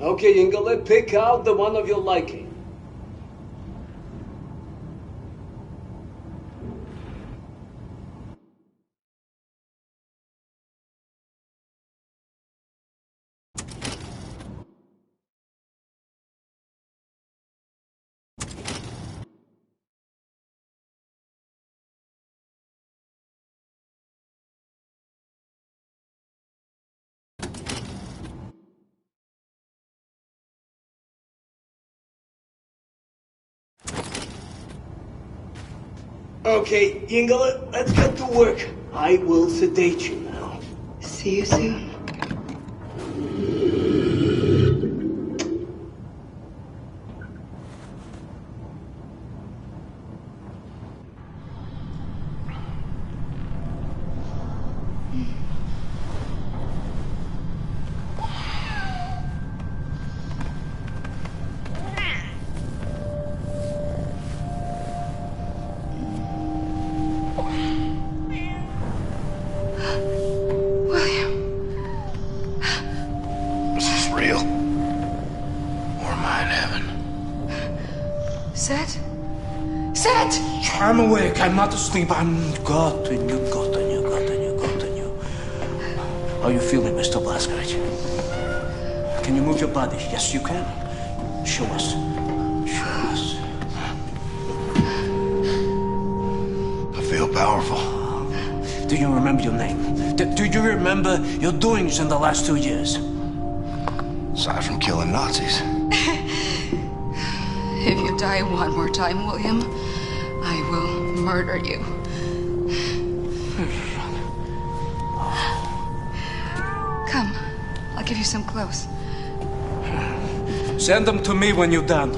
Okay, Ingele, pick out the one of your liking. Okay, Ingele, let's get to work. I will sedate you now. See you soon. I'm awake, I'm not asleep, I'm got you. How are you feeling, Mr. Blazkowicz? Can you move your body? Yes, you can. Show us. Show us. I feel powerful. Do you remember your name? Do you remember your doings in the last 2 years? Aside from killing Nazis. If you die one more time, William, I will murder you. Come, I'll give you some clothes. Send them to me when you're done.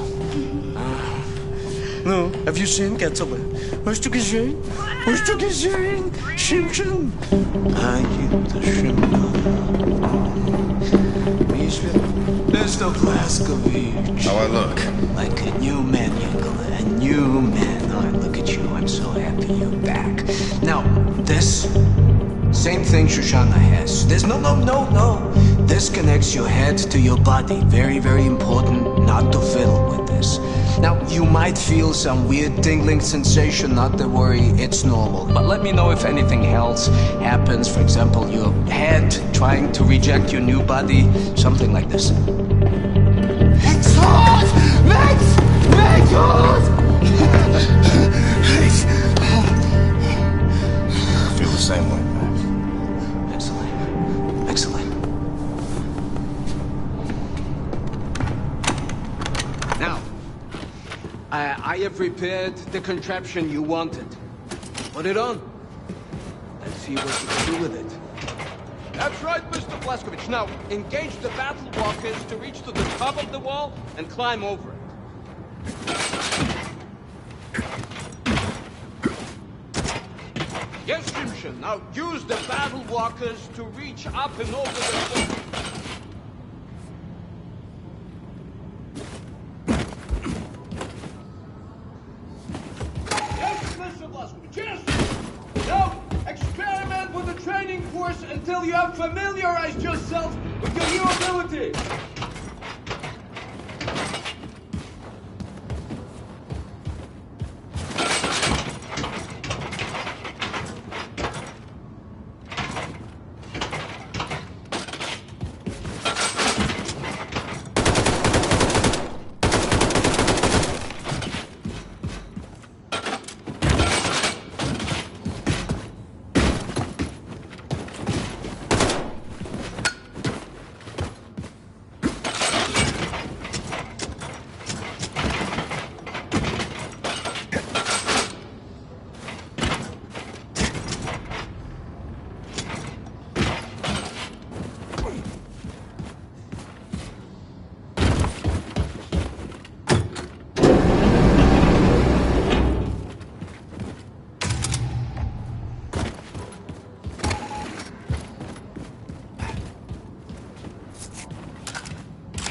No, have you seen Getzele? Hast du gesehen? Hast du gesehen? Simpson? The Mr. Blazkowicz. How I look? Like a new man, Ingele. A new man. Oh, look at you. I'm so happy you're back. Now, this same thing Shoshana has. This no. This connects your head to your body. Very, very important not to fiddle with this. Now, you might feel some weird tingling sensation. Not to worry, it's normal. But let me know if anything else happens. For example, your head trying to reject your new body. Something like this. It's hot! Max! I feel the same way, Max. Excellent. Now, I have repaired the contraption you wanted. Put it on. Let's see what you can do with it. That's right, Mr. Blazkowicz. Now, engage the battle walkers to reach to the top of the wall and climb over it. Yes, Simpson. Now use the battle walkers to reach up and over the wall. Yes, Mr. Blazkowicz, yes! Now, experiment with the training course until you have familiarized yourself with your new ability.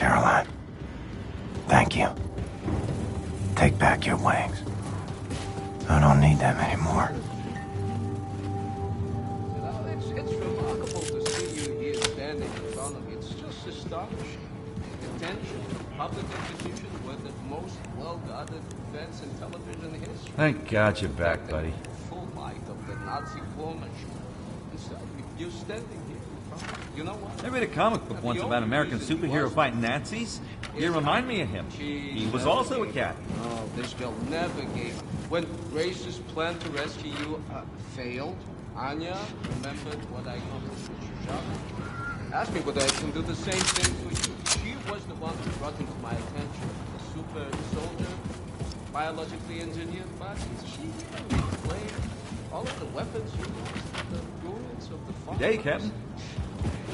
Caroline, thank you. Take back your wings. I don't need them anymore. It's remarkable to see you here standing in front of me. It's just astonishing. detention, public execution were the most well-guarded events in television history. Thank God you're back, buddy. Full light of the Nazi war machine. Instead, you're standing here in front of me. You know what? I read a comic book once about an American superhero fighting Nazis. You remind me of him. He was also a cat. Oh, this girl never gave up. When Grace's plan to rescue you failed, Anya remembered what I accomplished with Shoshana. Asked me whether I can do the same thing for you. She was the one who brought him to my attention. A super soldier, biologically engineered bodies. She played all of the weapons you used, the ruins of the farm. Good day, Captain.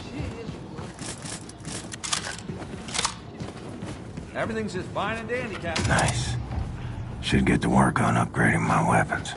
She is Everything's just fine and dandy, Captain. Nice. Should get to work on upgrading my weapons.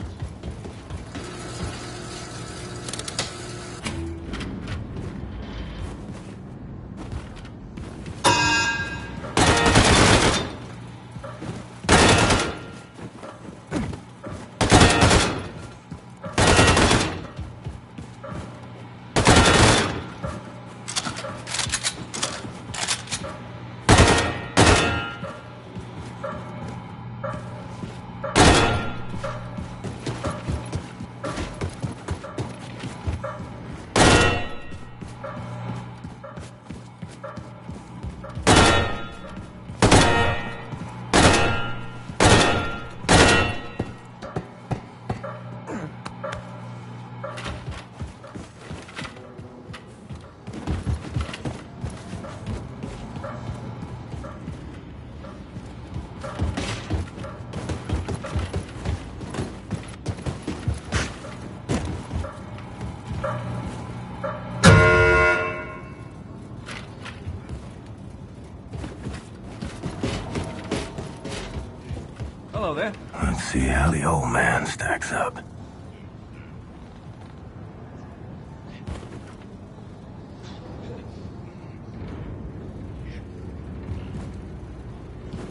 Hello there. Let's see how the old man stacks up.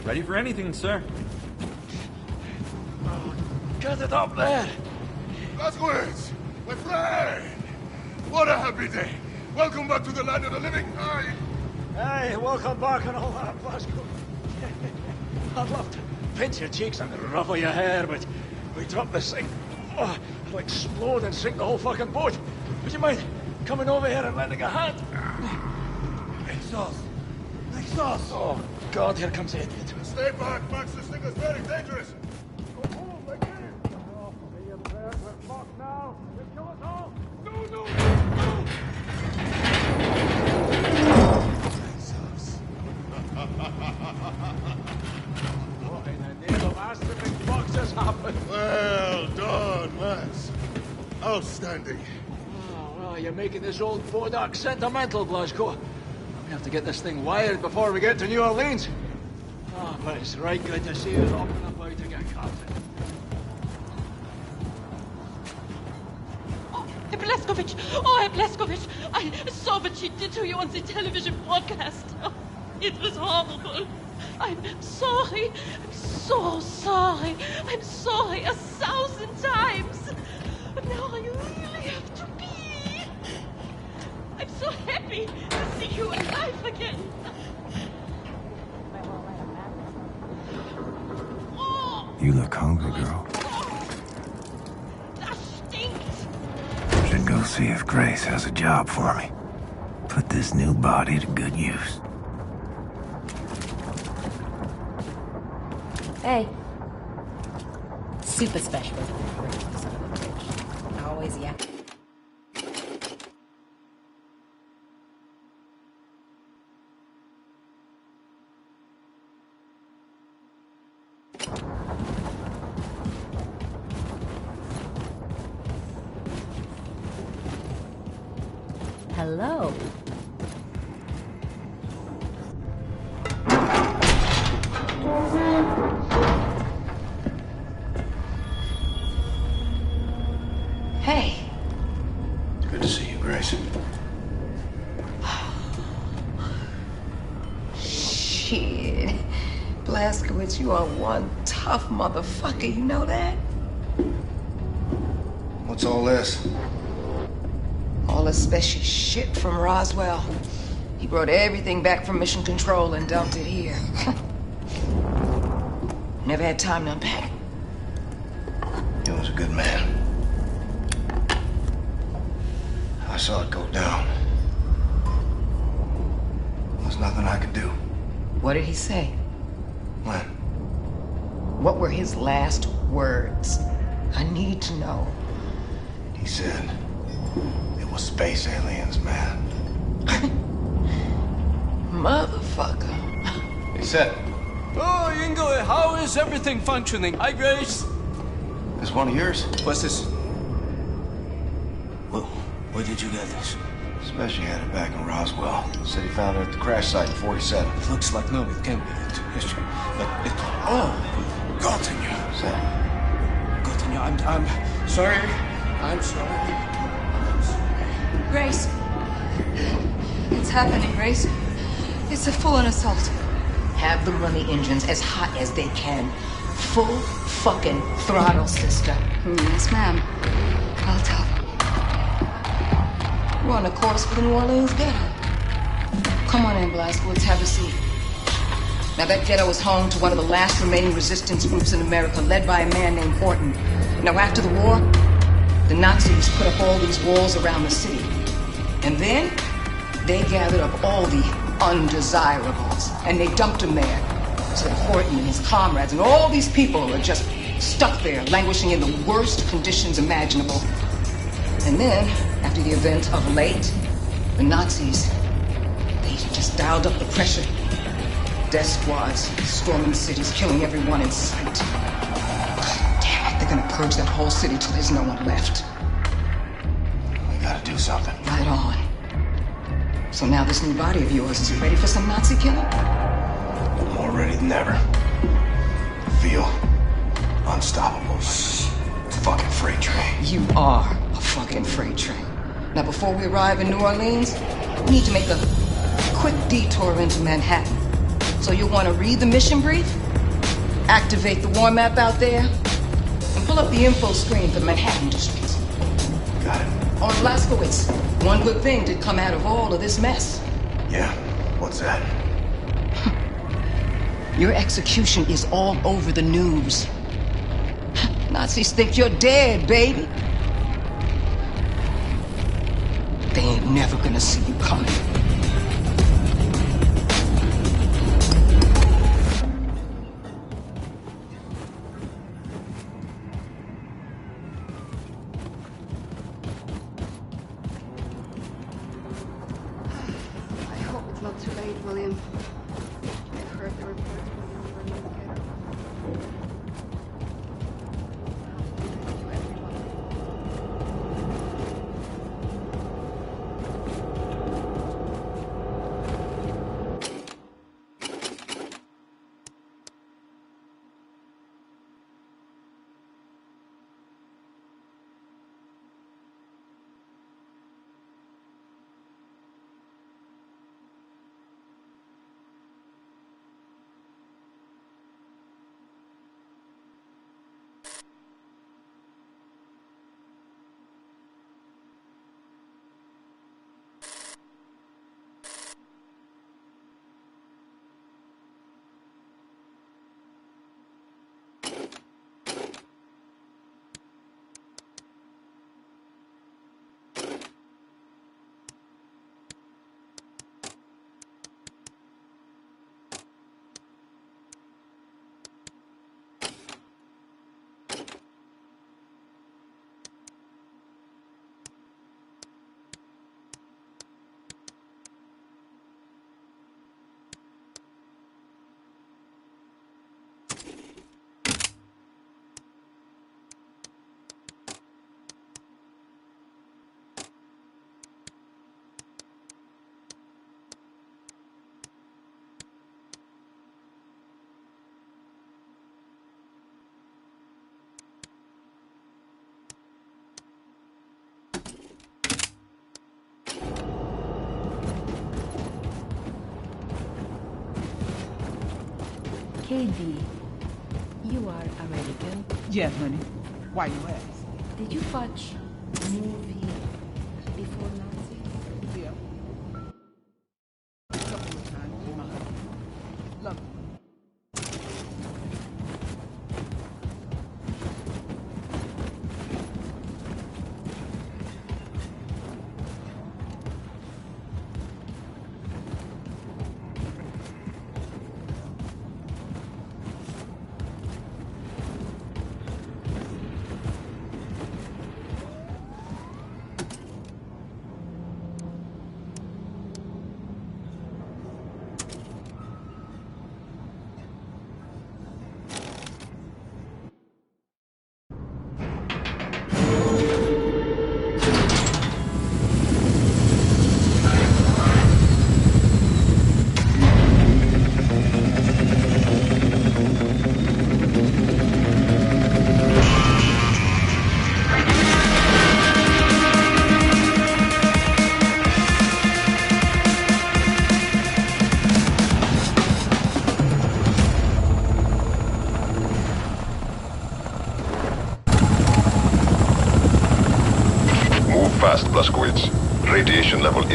Ready for anything, sir. Get it up there! Lasquez, my friend! What a happy day! Welcome back to the land of the living! Hey, welcome back and all that, Glasgow. I'd love to pinch your cheeks and ruffle your hair, but we dropped this thing. Oh, it'll explode and sink the whole fucking boat. Would you mind coming over here and lending a hand? Exhaust. Exhaust. Oh, God, here comes the idiot. Stay back, Max. This thing is very dangerous. Go home, my kid. Oh, me and there, we're fucked now. They'll kill us all. No, no, no! What in the name of Aston McFox has happened? Well done, Max. Outstanding. Oh, well, you're making this old bodak sentimental, Glasgow. We have to get this thing wired before we get to New Orleans. Oh, but it's right good to see you hopping about again, Captain. Oh, Herr Blazkowicz! Oh, Herr Blazkowicz! I saw what she did to you on the television broadcast. Oh, it was horrible. I'm sorry. I'm so sorry. I'm sorry 1,000 times. But now I really have to pee. I'm so happy to see you alive again. You look hungry, girl. Das stinkt. Should go see if Grace has a job for me. Put this new body to good use. Hey. Super special. Son of a bitch. Always, yeah. Hello. Hey. Good to see you, Grace. Shit. Blazkowicz, you are one tough motherfucker, you know that? What's all this? All the special shit from Roswell. He brought everything back from Mission Control and dumped it here. Never had time to unpack it. He was a good man. I saw it go down. There was nothing I could do. What did he say? When? What were his last words? I need to know. He said it was space aliens, man. Motherfucker. He said, Oh, Ingo, how is everything functioning? Hi, Grace. "This one of yours?" What's this? Well, where did you get this? Especially had it back in Roswell. Said he found it at the crash site in 47. It looks like no, it can't be. History. But it. Oh, Gottenya. Said, Gottenya, I'm sorry. I'm sorry. Grace. It's happening, Grace. It's a full-on assault. Have them run the engines as hot as they can. Full fucking throttle, sister. Yes, ma'am. I'll tell them. We're on a course for the New Orleans ghetto. Come on in, Blazkowicz, have a seat. Now, that ghetto is home to one of the last remaining resistance groups in America, led by a man named Horton. Now, after the war, the Nazis put up all these walls around the city. And then, they gathered up all the undesirables, and they dumped them there. So that Horton and his comrades and all these people are just stuck there, languishing in the worst conditions imaginable. And then, after the event of late, the Nazis, they just dialed up the pressure. Death squads storming cities, killing everyone in sight. God damn it, they're gonna purge that whole city till there's no one left. "We gotta do something." Right on. So now this new body of yours, is it ready for some Nazi killing? More ready than ever. Feel unstoppable. Fucking freight train. You are a fucking freight train. Now, before we arrive in New Orleans, we need to make a quick detour into Manhattan. So you'll want to read the mission brief, activate the war map out there, and pull up the info screen for the Manhattan district. Got it. On Blazkowicz, one good thing did come out of all of this mess. Yeah? What's that? Your execution is all over the news. Nazis think you're dead, baby. They ain't never gonna see you coming. I hope it's not too late, William. I've heard the reports from the ghetto. Thank you, everyone. KD, you are American. Yeah, honey. Why you ask? Did you watch movie before Nazi? Yeah.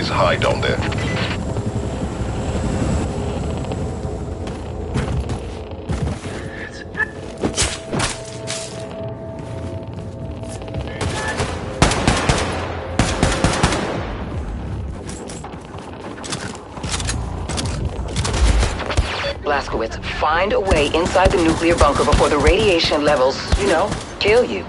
is high down there. Blazkowicz, find a way inside the nuclear bunker before the radiation levels, kill you.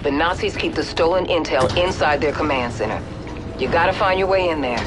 The Nazis keep the stolen intel inside their command center. You gotta find your way in there.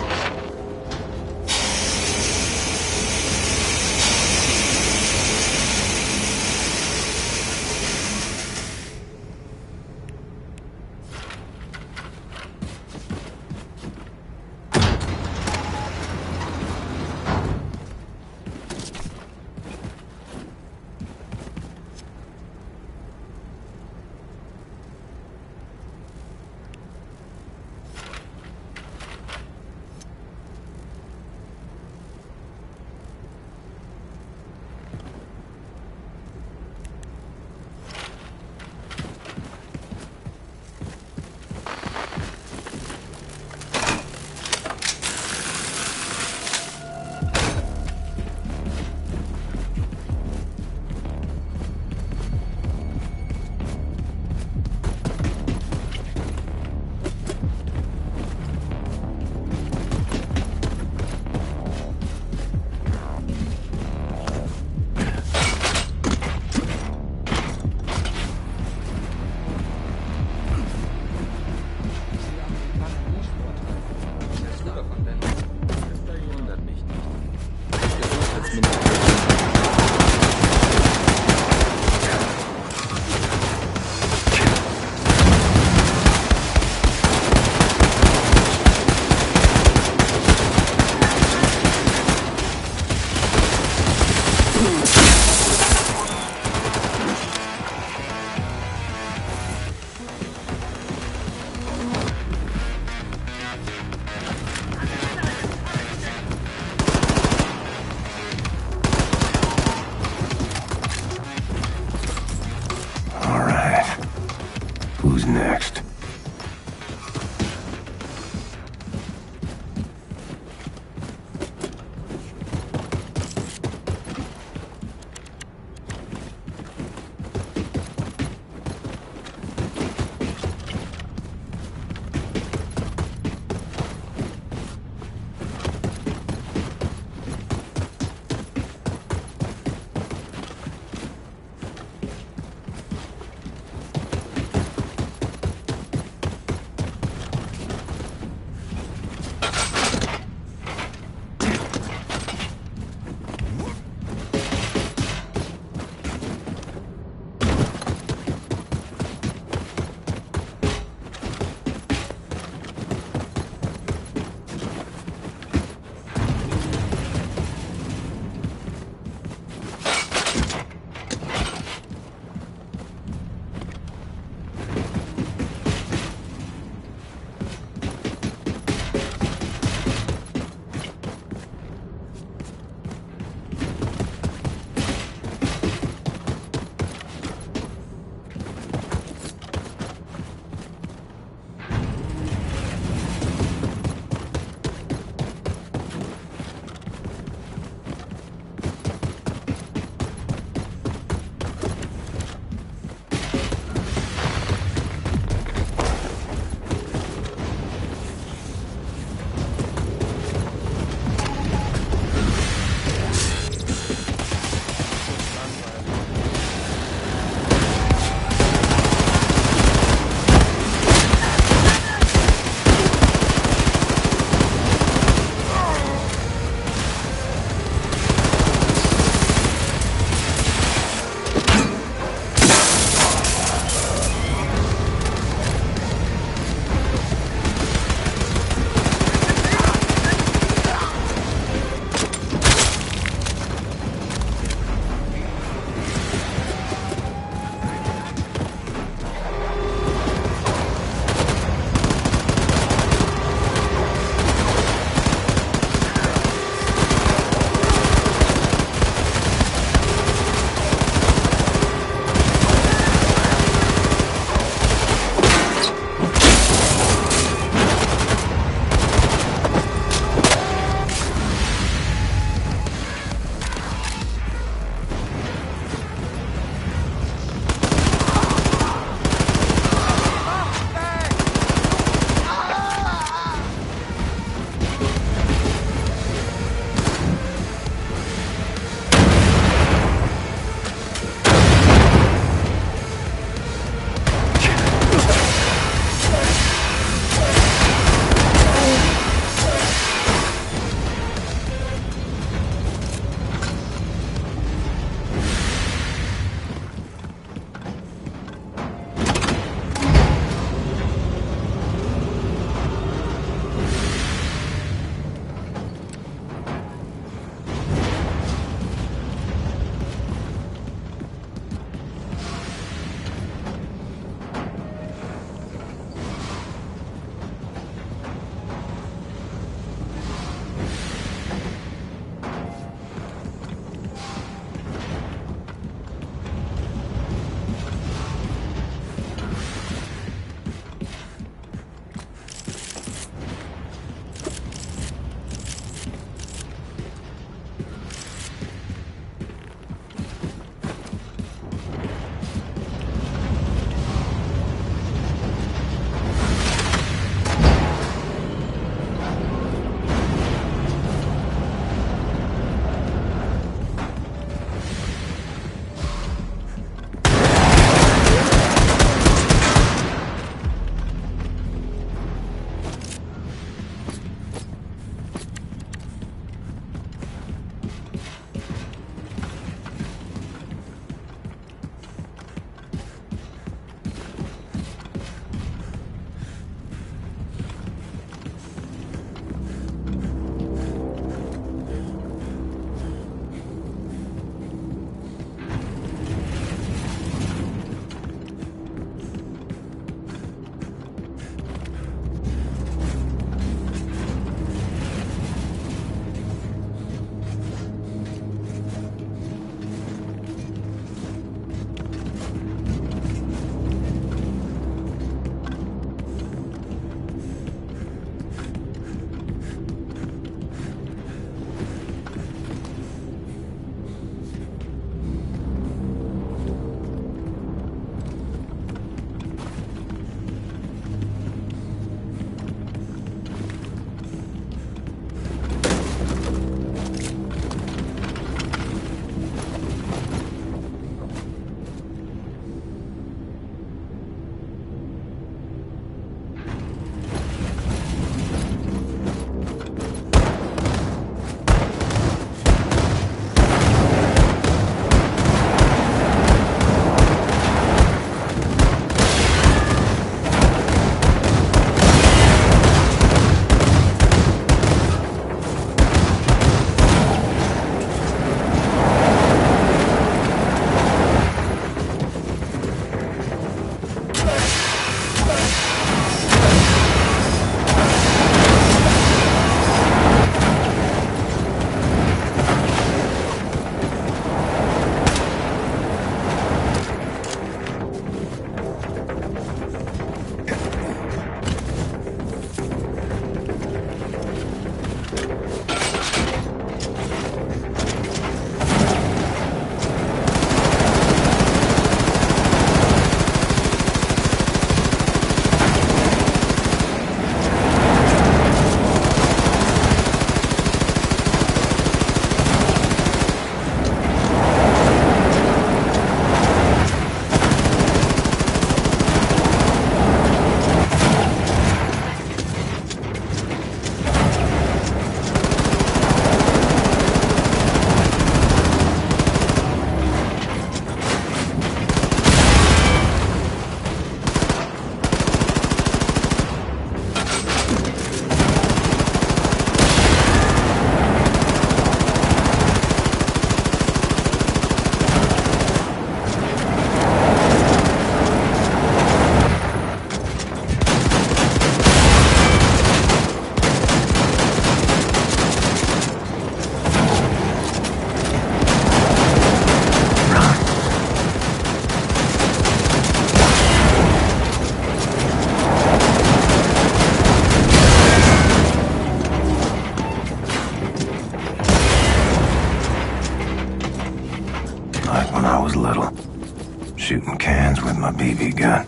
shooting cans with my BB gun.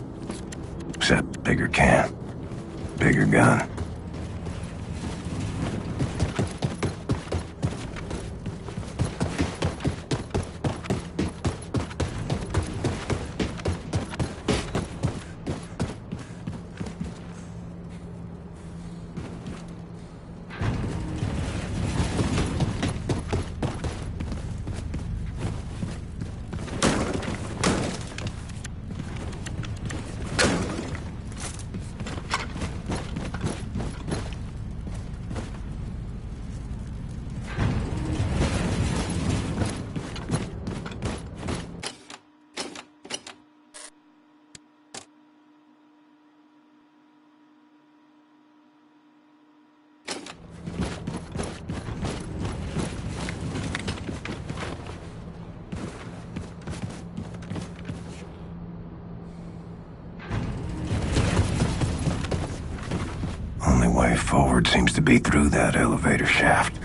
Except bigger can, bigger gun. Only way forward seems to be through that elevator shaft.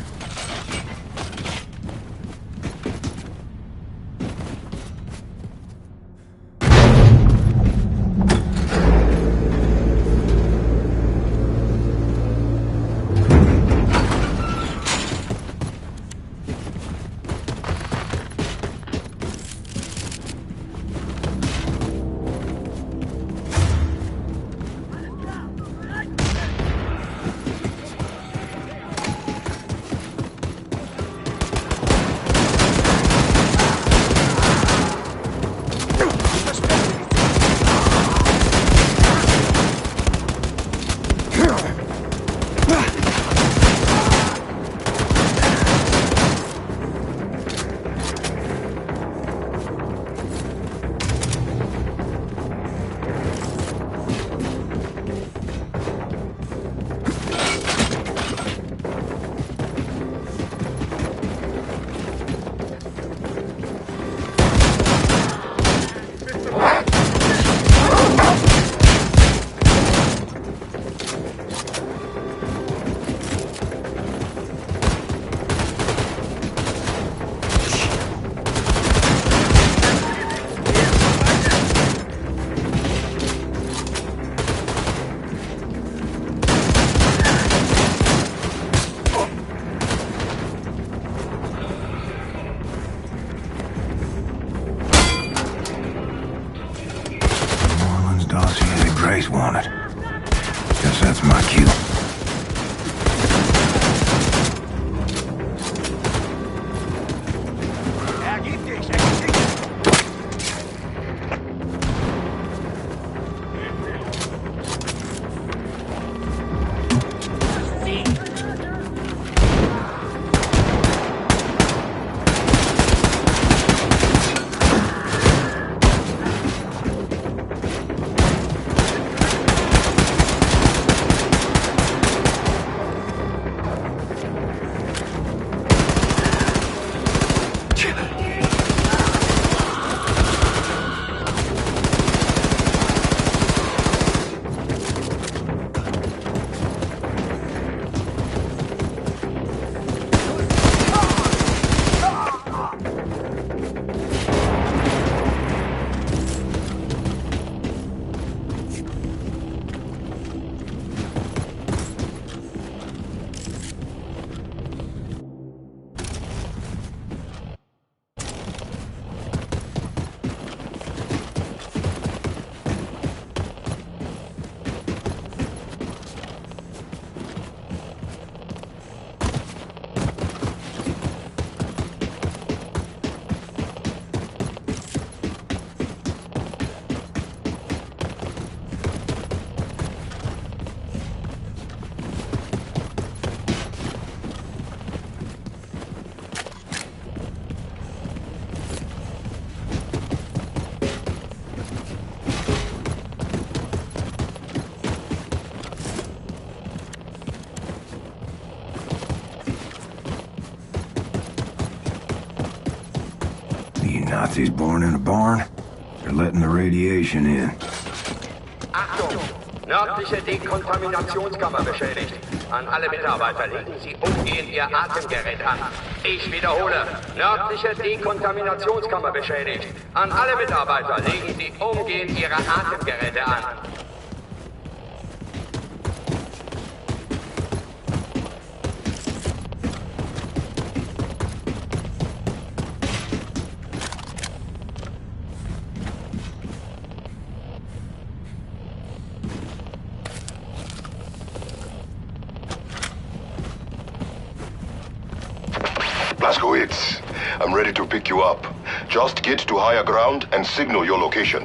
Grace wanted. Guess that's my cue. Nazis born in a barn? They're letting the radiation in. Achtung! Nördliche Dekontaminationskammer beschädigt. An alle Mitarbeiter, legen Sie umgehend Ihr Atemgerät an. Ich wiederhole, nördliche Dekontaminationskammer beschädigt. An alle Mitarbeiter, legen Sie umgehend Ihre Atemgeräte an. Blazkowicz, I'm ready to pick you up. Just get to higher ground and signal your location.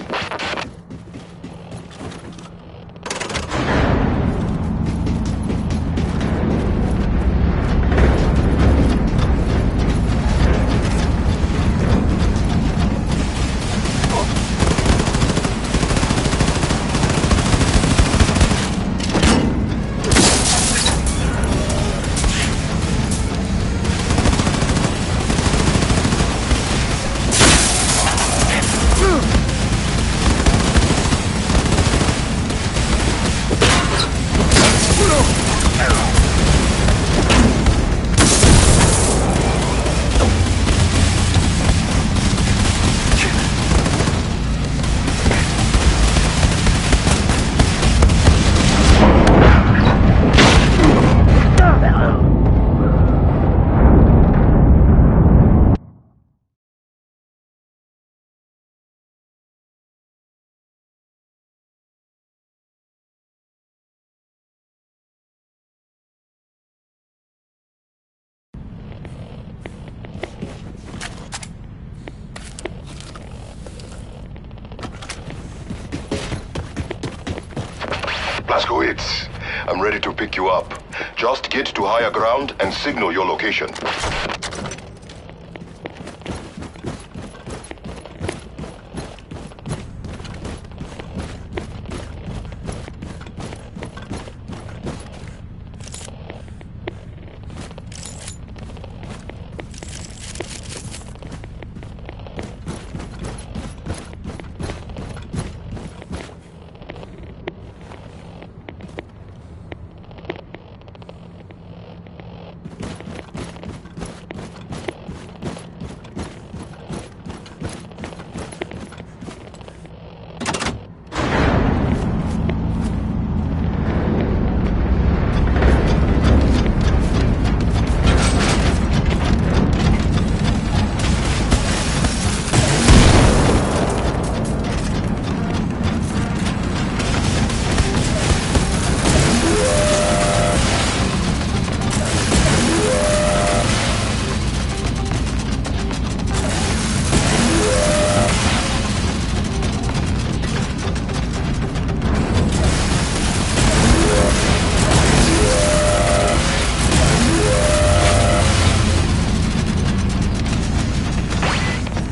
Blazkowicz, I'm ready to pick you up. Just get to higher ground and signal your location.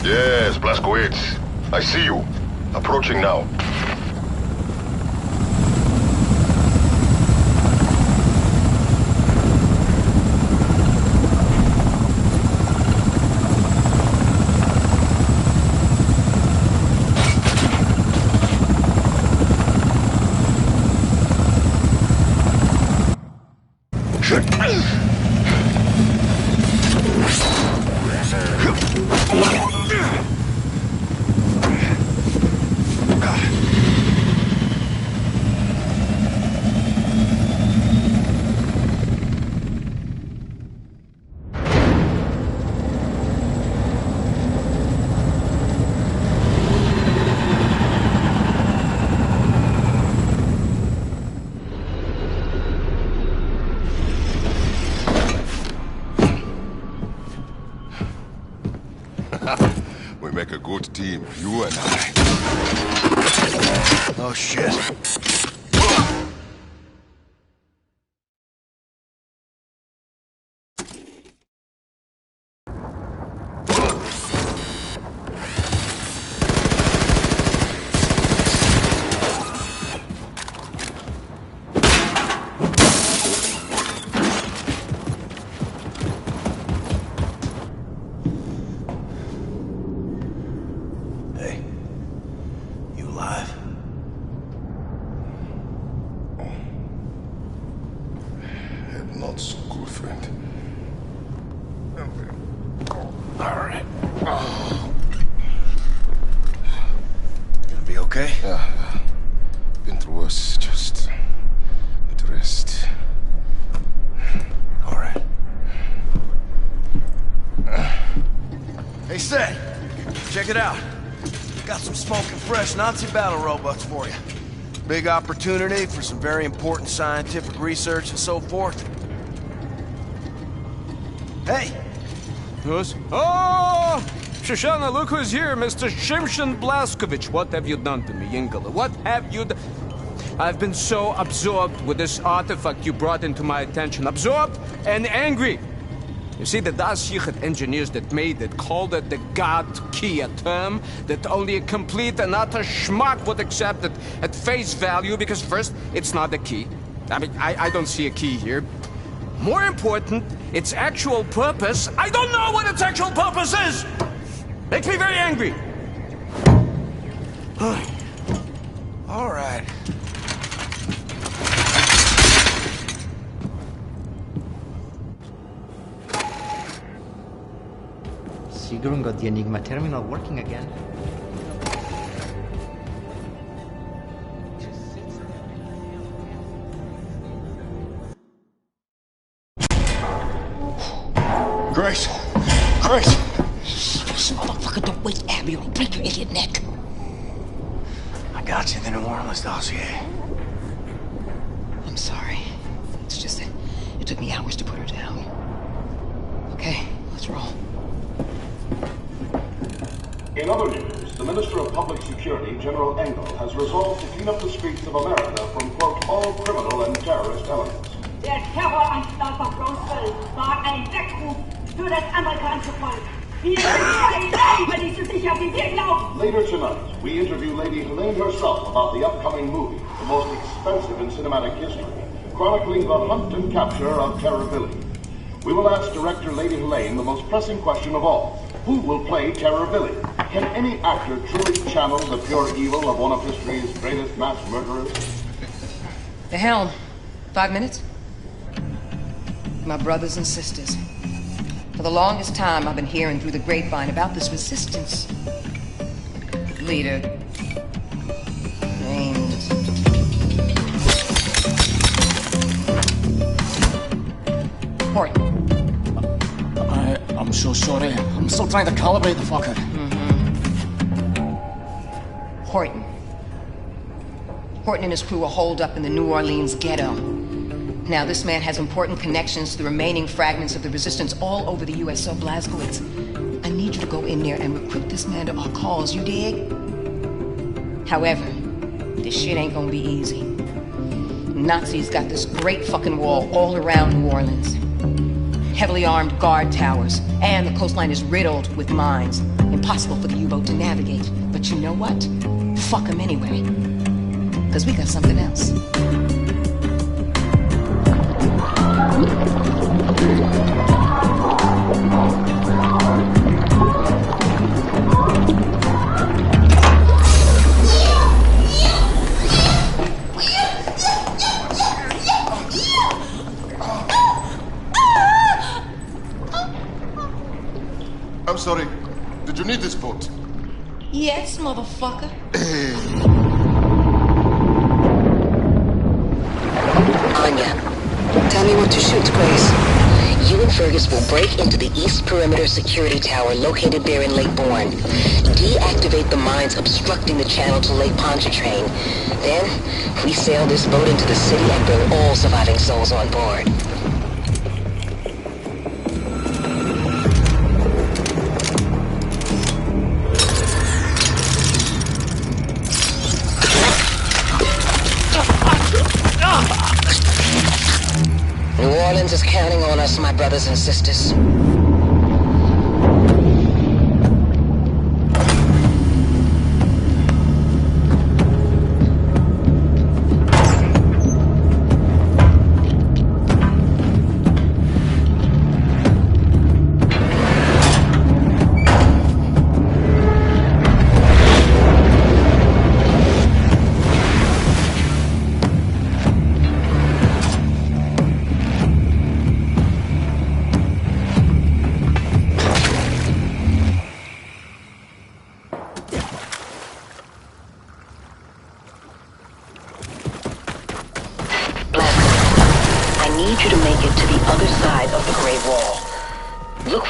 Yes, Blazkowicz. I see you. Approaching now. We make a good team, you and I. Oh, shit. All right. Gonna be okay? Yeah. Been through worse. Just need to rest. All right. Hey, Seth, check it out. Got some smoking fresh Nazi battle robots for you. Big opportunity for some very important scientific research and so forth. Hey! Yes? Oh! Shoshana, look who's here, Mr. Shimshon Blaskovich. What have you done to me, Ingela? What have you done? I've been so absorbed with this artifact you brought into my attention. Absorbed and angry. You see, the Das Yichud engineers that made it called it the God Key, a term that only a complete and utter schmuck would accept it at face value, because first, it's not a key. I mean, I don't see a key here. More important, its actual purpose, I don't know what its actual purpose is! Makes me very angry. All right. Sigrun got the Enigma terminal working again. Grace! Grace! This motherfucker, don't waste Abby or I'll break your idiot neck. I got you the New Orleans dossier. I'm sorry. It's just that it took me hours to put her down. Okay, let's roll. In other news, the Minister of Public Security, General Engel, has resolved to clean up the streets of America from, quote, all criminal and terrorist elements. Der Terroranschlag auf Roswell war ein Weckruf für das amerikanische Volk. Wir sind diese sicher, wie wir glauben. Later tonight, we interview Lady Helene herself about the upcoming movie, the most expensive in cinematic history, chronicling the hunt and capture of Terror Billy. We will ask director Lady Helene the most pressing question of all. Who will play Terror Billy? Can any actor truly channel the pure evil of one of history's greatest mass murderers? The helm. 5 minutes? My brothers and sisters. For the longest time, I've been hearing through the grapevine about this resistance leader named Horton. I'm so sorry. I'm still trying to calibrate the fucker. Horton. Horton and his crew are holed up in the New Orleans ghetto. Now, this man has important connections to the remaining fragments of the resistance all over the U.S., so Blazkowicz, I need you to go in there and recruit this man to our cause, you dig? However, this shit ain't gonna be easy. Nazis got this great fucking wall all around New Orleans. Heavily armed guard towers, and the coastline is riddled with mines. Impossible for the U-boat to navigate. But you know what? Fuck them anyway. Because we got something else. I'm sorry. Did you need this boat? Yes, motherfucker. Anya, tell me what to shoot, Grace. You and Fergus will break into the East Perimeter Security Tower located there in Lake Bourne. Deactivate the mines obstructing the channel to Lake Pontchartrain. Then, we sail this boat into the city and bring all surviving souls on board. New Orleans is counting on us, my brothers and sisters.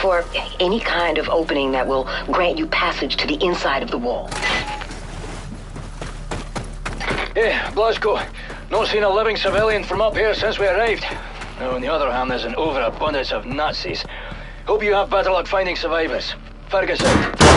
for any kind of opening that will grant you passage to the inside of the wall. Yeah, Glasgow. Not seen a living civilian from up here since we arrived. Now, on the other hand, there's an overabundance of Nazis. Hope you have better luck finding survivors. Fergus out.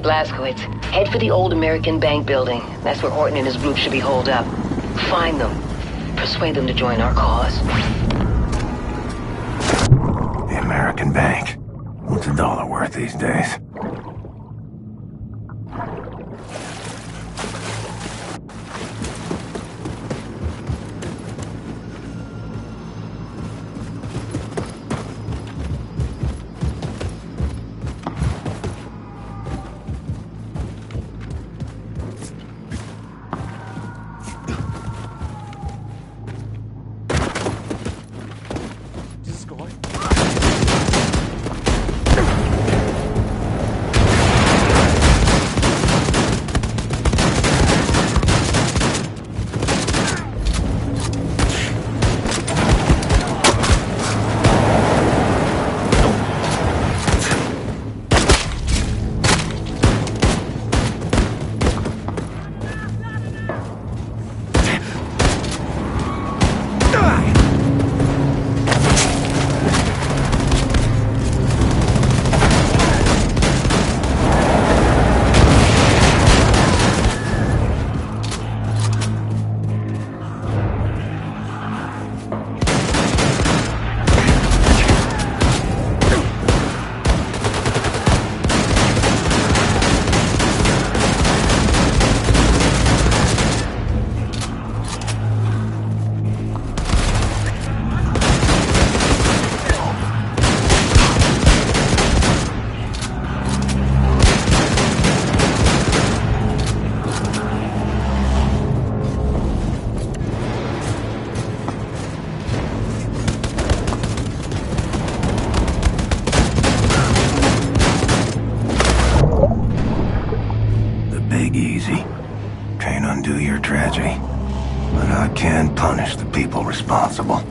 Blazkowicz, head for the old American Bank building. That's where Horton and his group should be holed up. Find them. Persuade them to join our cause. The American Bank. What's a dollar worth these days? Can't undo your tragedy, but I can punish the people responsible.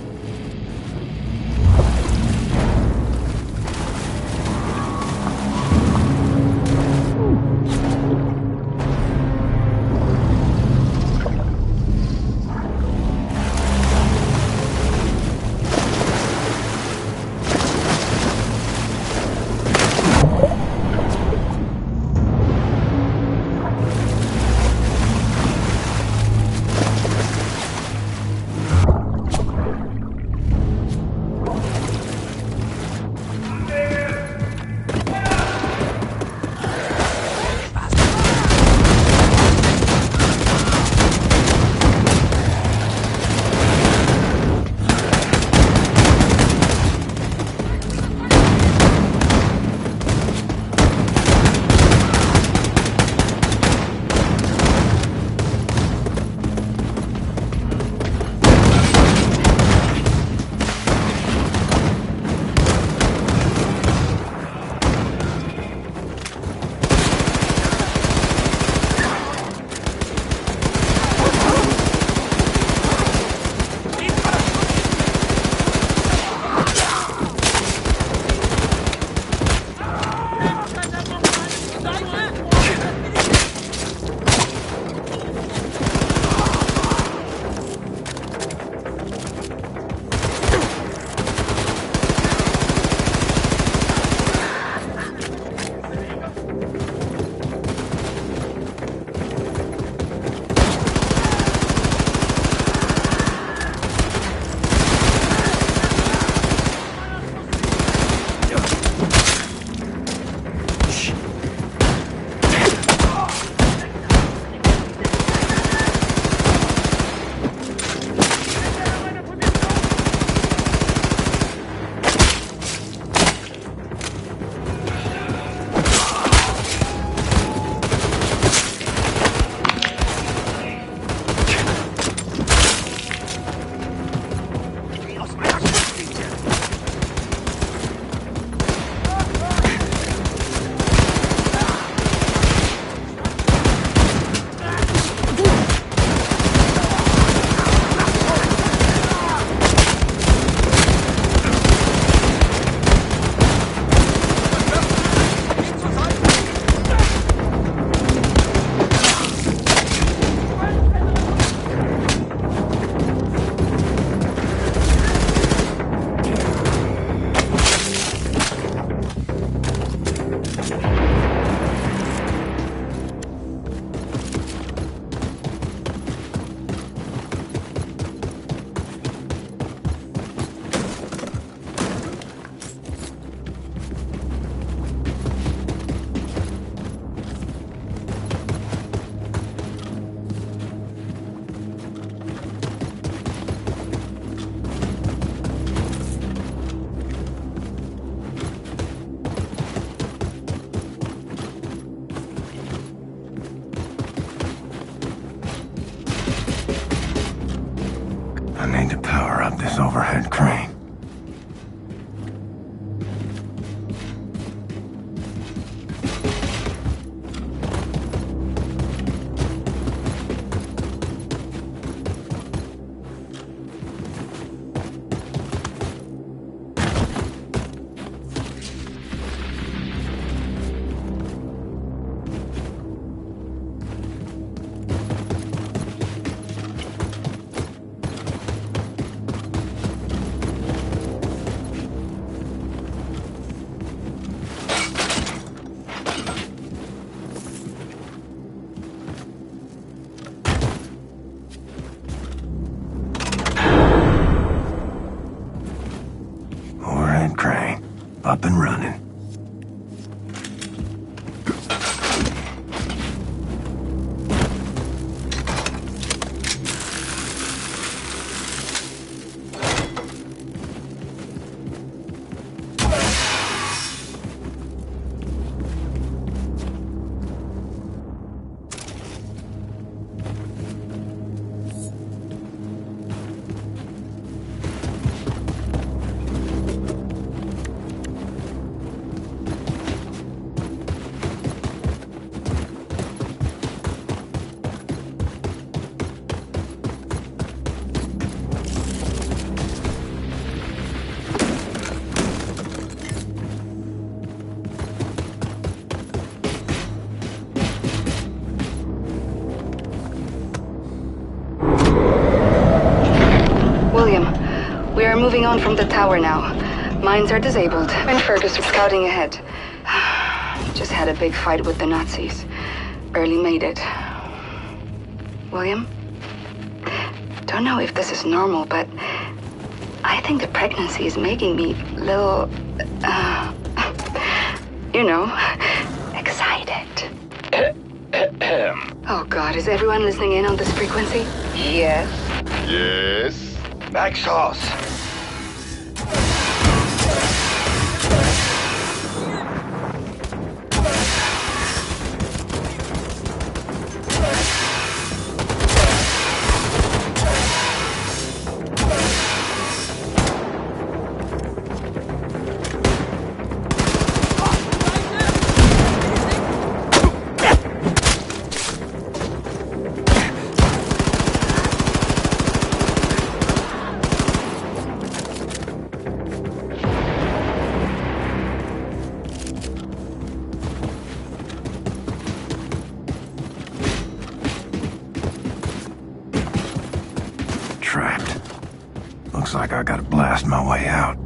I need to power up this overhead crane. Overhead crane, up and running. moving on from the tower now. Mines are disabled, and Fergus is scouting ahead. Just had a big fight with the Nazis. Barely made it. William? Don't know if this is normal, but I think the pregnancy is making me a little, you know, excited. Oh God, is everyone listening in on this frequency? Yes. Yes? Max Hoss. Trapped. Looks like I gotta blast my way out.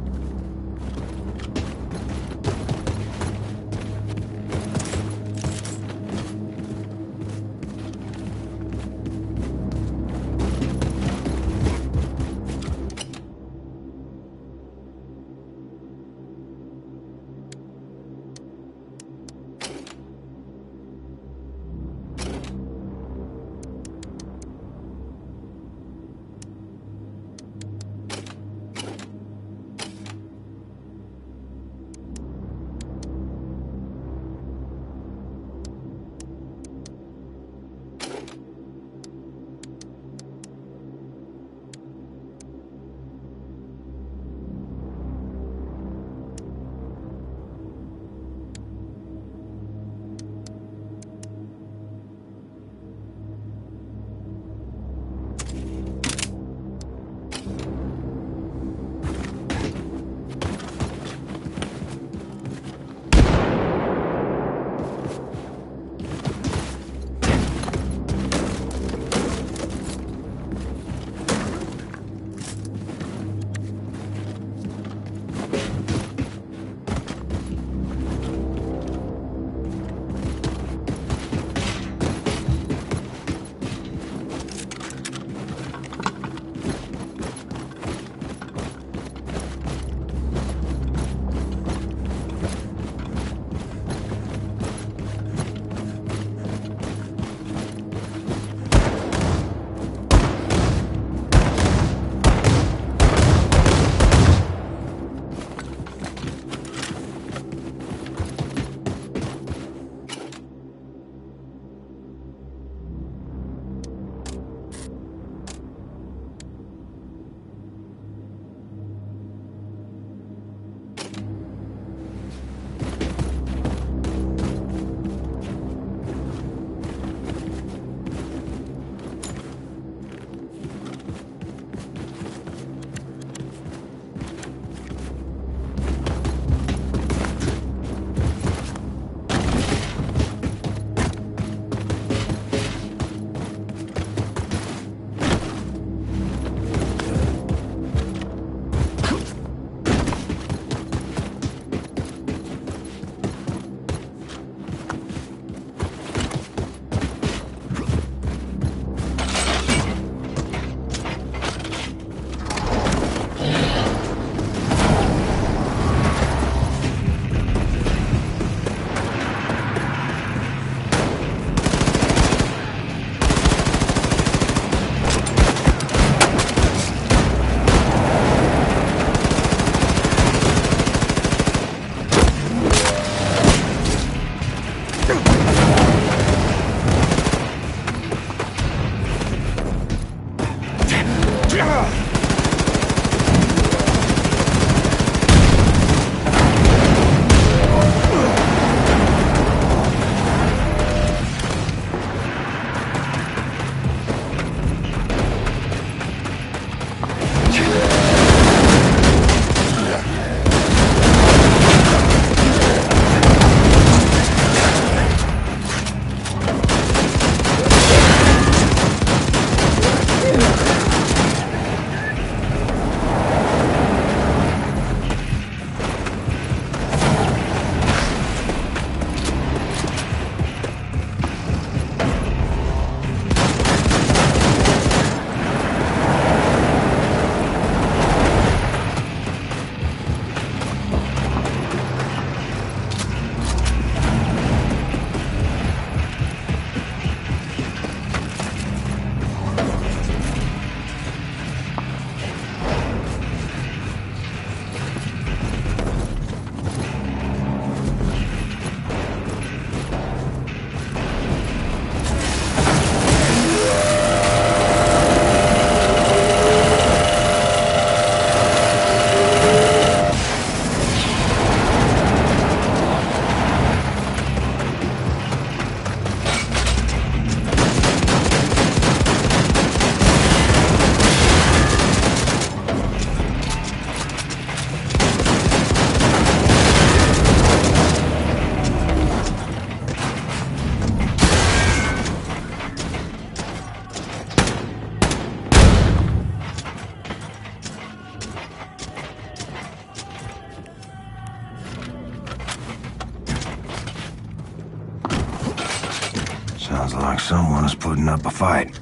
was putting up a fight.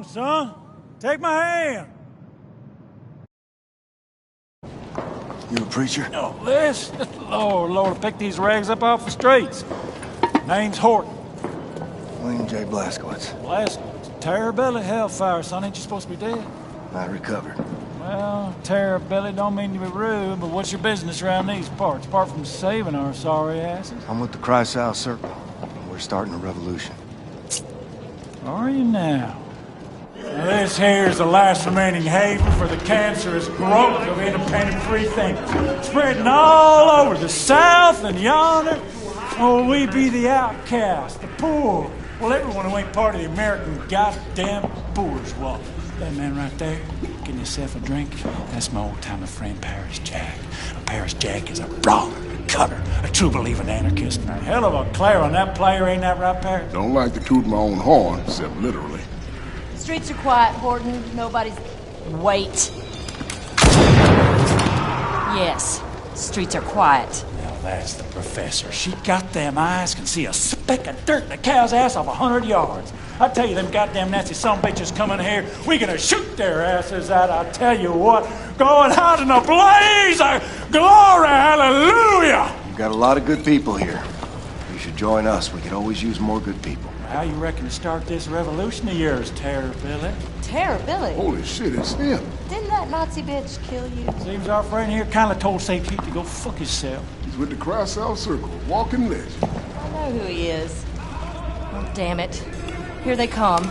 Son, take my hand. You a preacher? No, this? Lord, pick these rags up off the streets. Name's Horton. William J. Blazkowicz. Blazkowicz. Terror-belly hellfire, son. Ain't you supposed to be dead? I recovered. Well, terror-belly don't mean to be rude, but what's your business around these parts, apart from saving our sorry asses? I'm with the Chrysal Circle. We're starting a revolution. Are you now? Now, this here's the last remaining haven for the cancerous growth of independent free thinkers, spreading all over the South and yonder. Oh, we be the outcast, the poor. Well, everyone who ain't part of the American goddamn bourgeois. That man right there, getting yourself a drink, that's my old-timer friend Paris Jack. Paris Jack is a brawler, a cutter, a true-believing anarchist, and a hell of a clarion that player, ain't that right, Paris? Don't like to toot my own horn, except literally. Streets are quiet, Horton. Nobody's... Wait. Yes, streets are quiet. Now that's the professor. She got them eyes, can see a speck of dirt in a cow's ass off 100 yards. I tell you, them goddamn Nazi sumbitches coming here, we gonna shoot their asses out, I tell you what. Going out in a blaze of glory, hallelujah! You've got a lot of good people here. You should join us. We could always use more good people. How you reckon to start this revolution of yours, Terror-Billy? Terror-Billy? Holy shit, it's him. Didn't that Nazi bitch kill you? Seems our friend here kinda told St. Pete to go fuck himself. He's with the Chrysal Circle, walking legend. I know who he is. Oh, damn it. Here they come.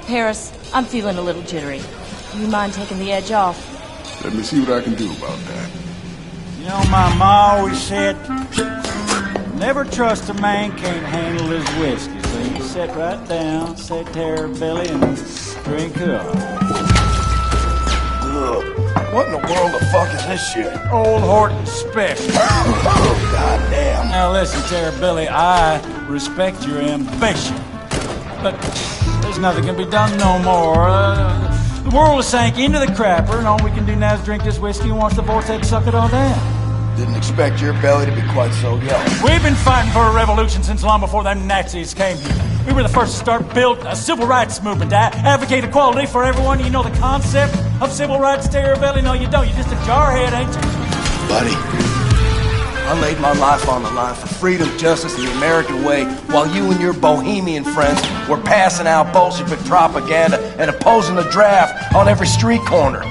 Paris, I'm feeling a little jittery. Do you mind taking the edge off? Let me see what I can do about that. You know, my ma always said, never trust a man can't handle his whiskey. So you sit right down, say Terror-Billy, and drink up. Look, what in the world the fuck is this shit? Old Horton special. Oh, goddamn. Now listen, Terror-Billy, I respect your ambition. But there's nothing can be done no more. The world has sank into the crapper, and all we can do now is drink this whiskey and watch the vortex suck it all down. Didn't expect your belly to be quite so yellow. We've been fighting for a revolution since long before them Nazis came here. We were the first to start build a civil rights movement to advocate equality for everyone. You know the concept of civil rights, Terrabelli? No, you don't. You're just a jarhead, ain't you? Buddy, I laid my life on the line for freedom, justice, and the American way while you and your bohemian friends were passing out Bolshevik propaganda and opposing the draft on every street corner.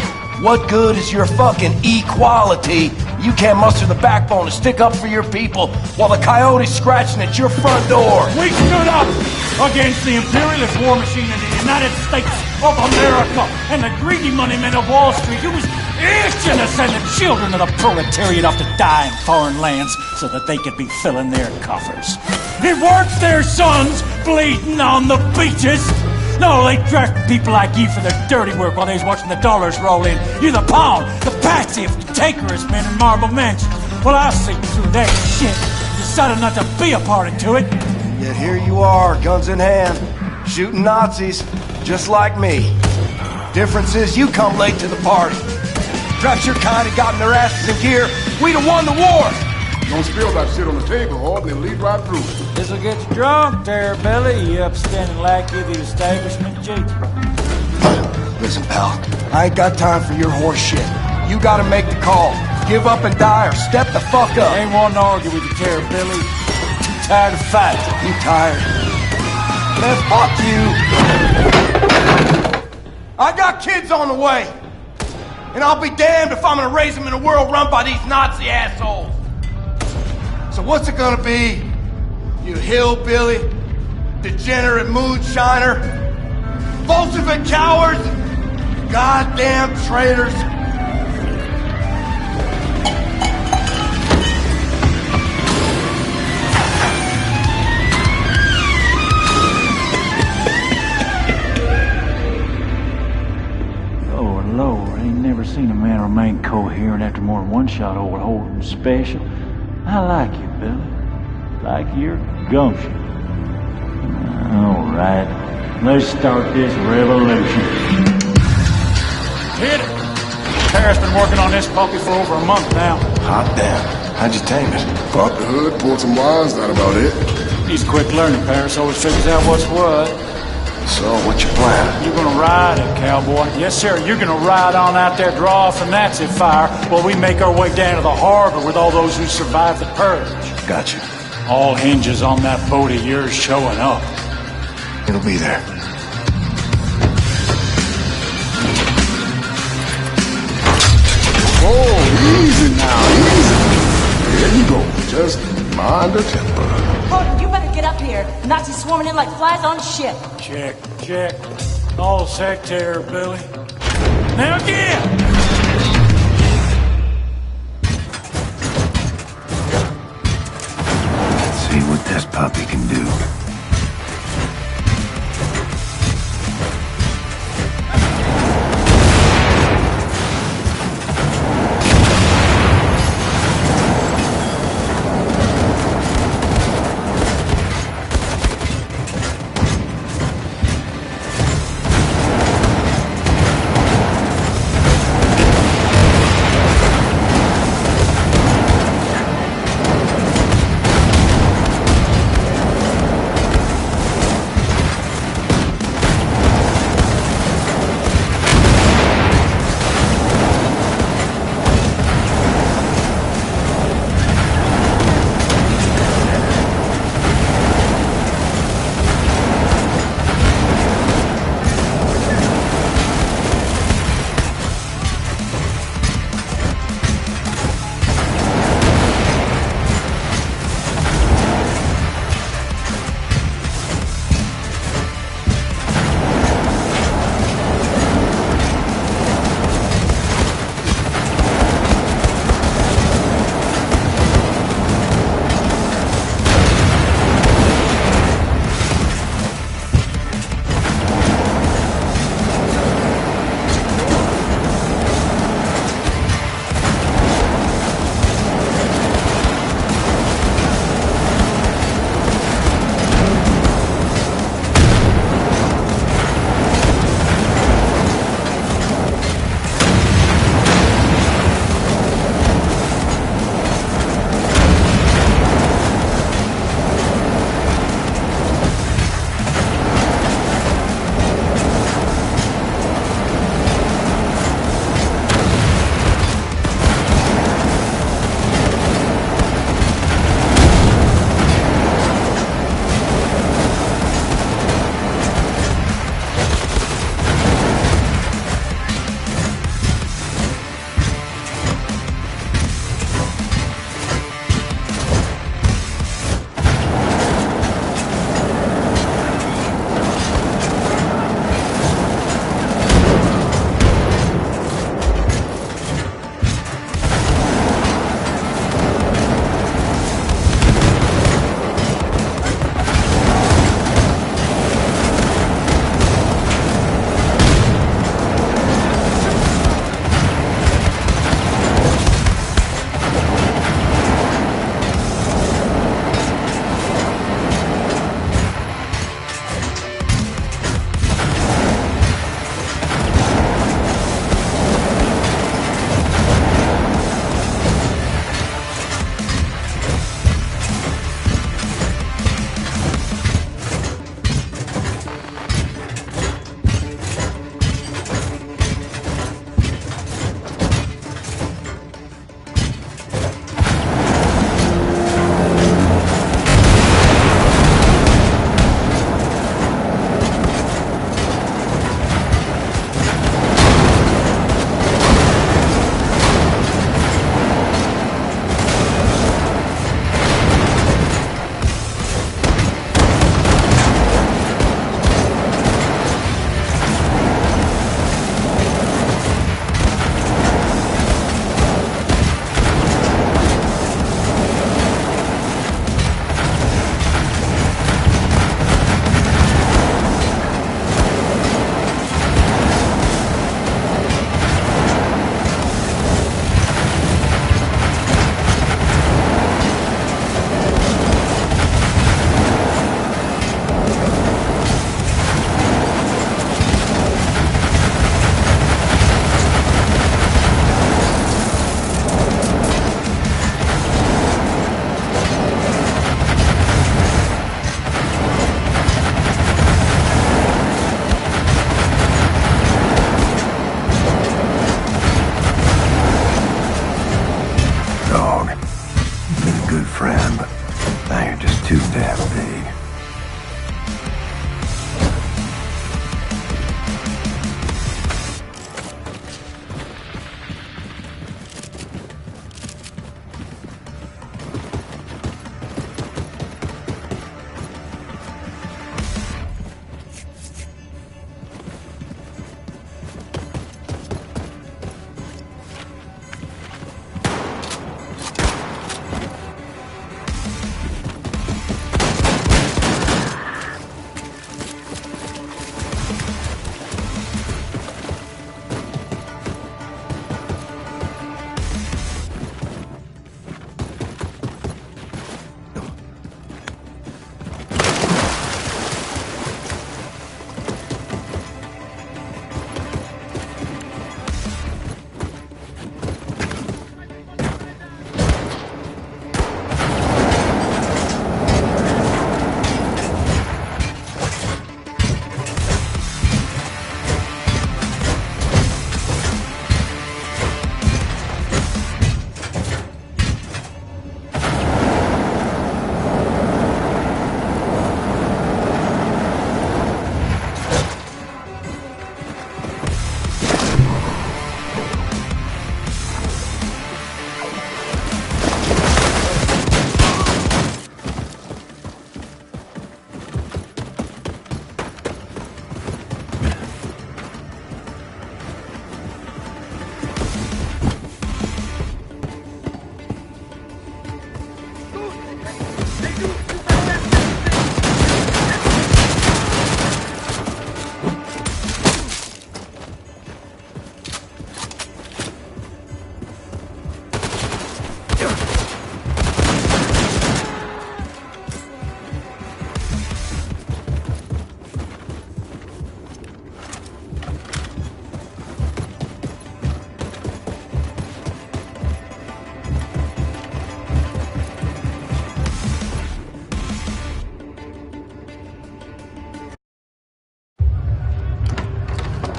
What good is your fucking equality? You can't muster the backbone to stick up for your people while the coyote's scratching at your front door. We stood up against the imperialist war machine in the United States of America and the greedy money men of Wall Street who was itching to send the children of the proletariat off to die in foreign lands so that they could be filling their coffers. It weren't their sons bleeding on the beaches. No, they draft people like you for their dirty work while they was watching the dollars roll in. You're the pawn, the passive, takerous men in marble mansions. Well, I see through that shit. Decided not to be a party to it. Yet here you are, guns in hand, shooting Nazis, just like me. Difference is you come late to the party. Perhaps your kind had gotten their asses in gear. We'd have won the war. Don't spill that shit on the table, or they'll lead right through. This'll get you drunk, Terrabelli, you upstanding lackey of the establishment, Jake. Listen, pal, I ain't got time for your horse shit. You gotta make the call. Give up and die or step the fuck up. I ain't wanting to argue with you, Terrabelli. Too tired of fighting. You tired? Man, fuck you. I got kids on the way. And I'll be damned if I'm gonna raise them in a world run by these Nazi assholes. So what's it gonna be? You hillbilly, degenerate moonshiner, Bolshevik cowards, goddamn traitors. Lord, I ain't never seen a man remain coherent after more than one shot over holding special. I like you, Billy. Like your gumption. All right, let's start this revolution. Hit it! Tara's been working on this puppy for over a month now. Hot damn. How'd you tame it? Pop the hood, pulled some wires, that about it. He's quick learning, Paris. Always figures out what's what. So, what's your plan? You're gonna ride it, cowboy. Yes, sir. You're gonna ride on out there, draw off the Nazi fire, while we make our way down to the harbor with all those who survived the purge. Gotcha. All hinges on that boat of yours showing up. It'll be there. Oh, easy now, easy. There you go. Just mind the temper. Gordon, you better get up here. Nazis swarming in like flies on ship. Check, check. All set there, Billy. Now again! Let's see what this puppy can do.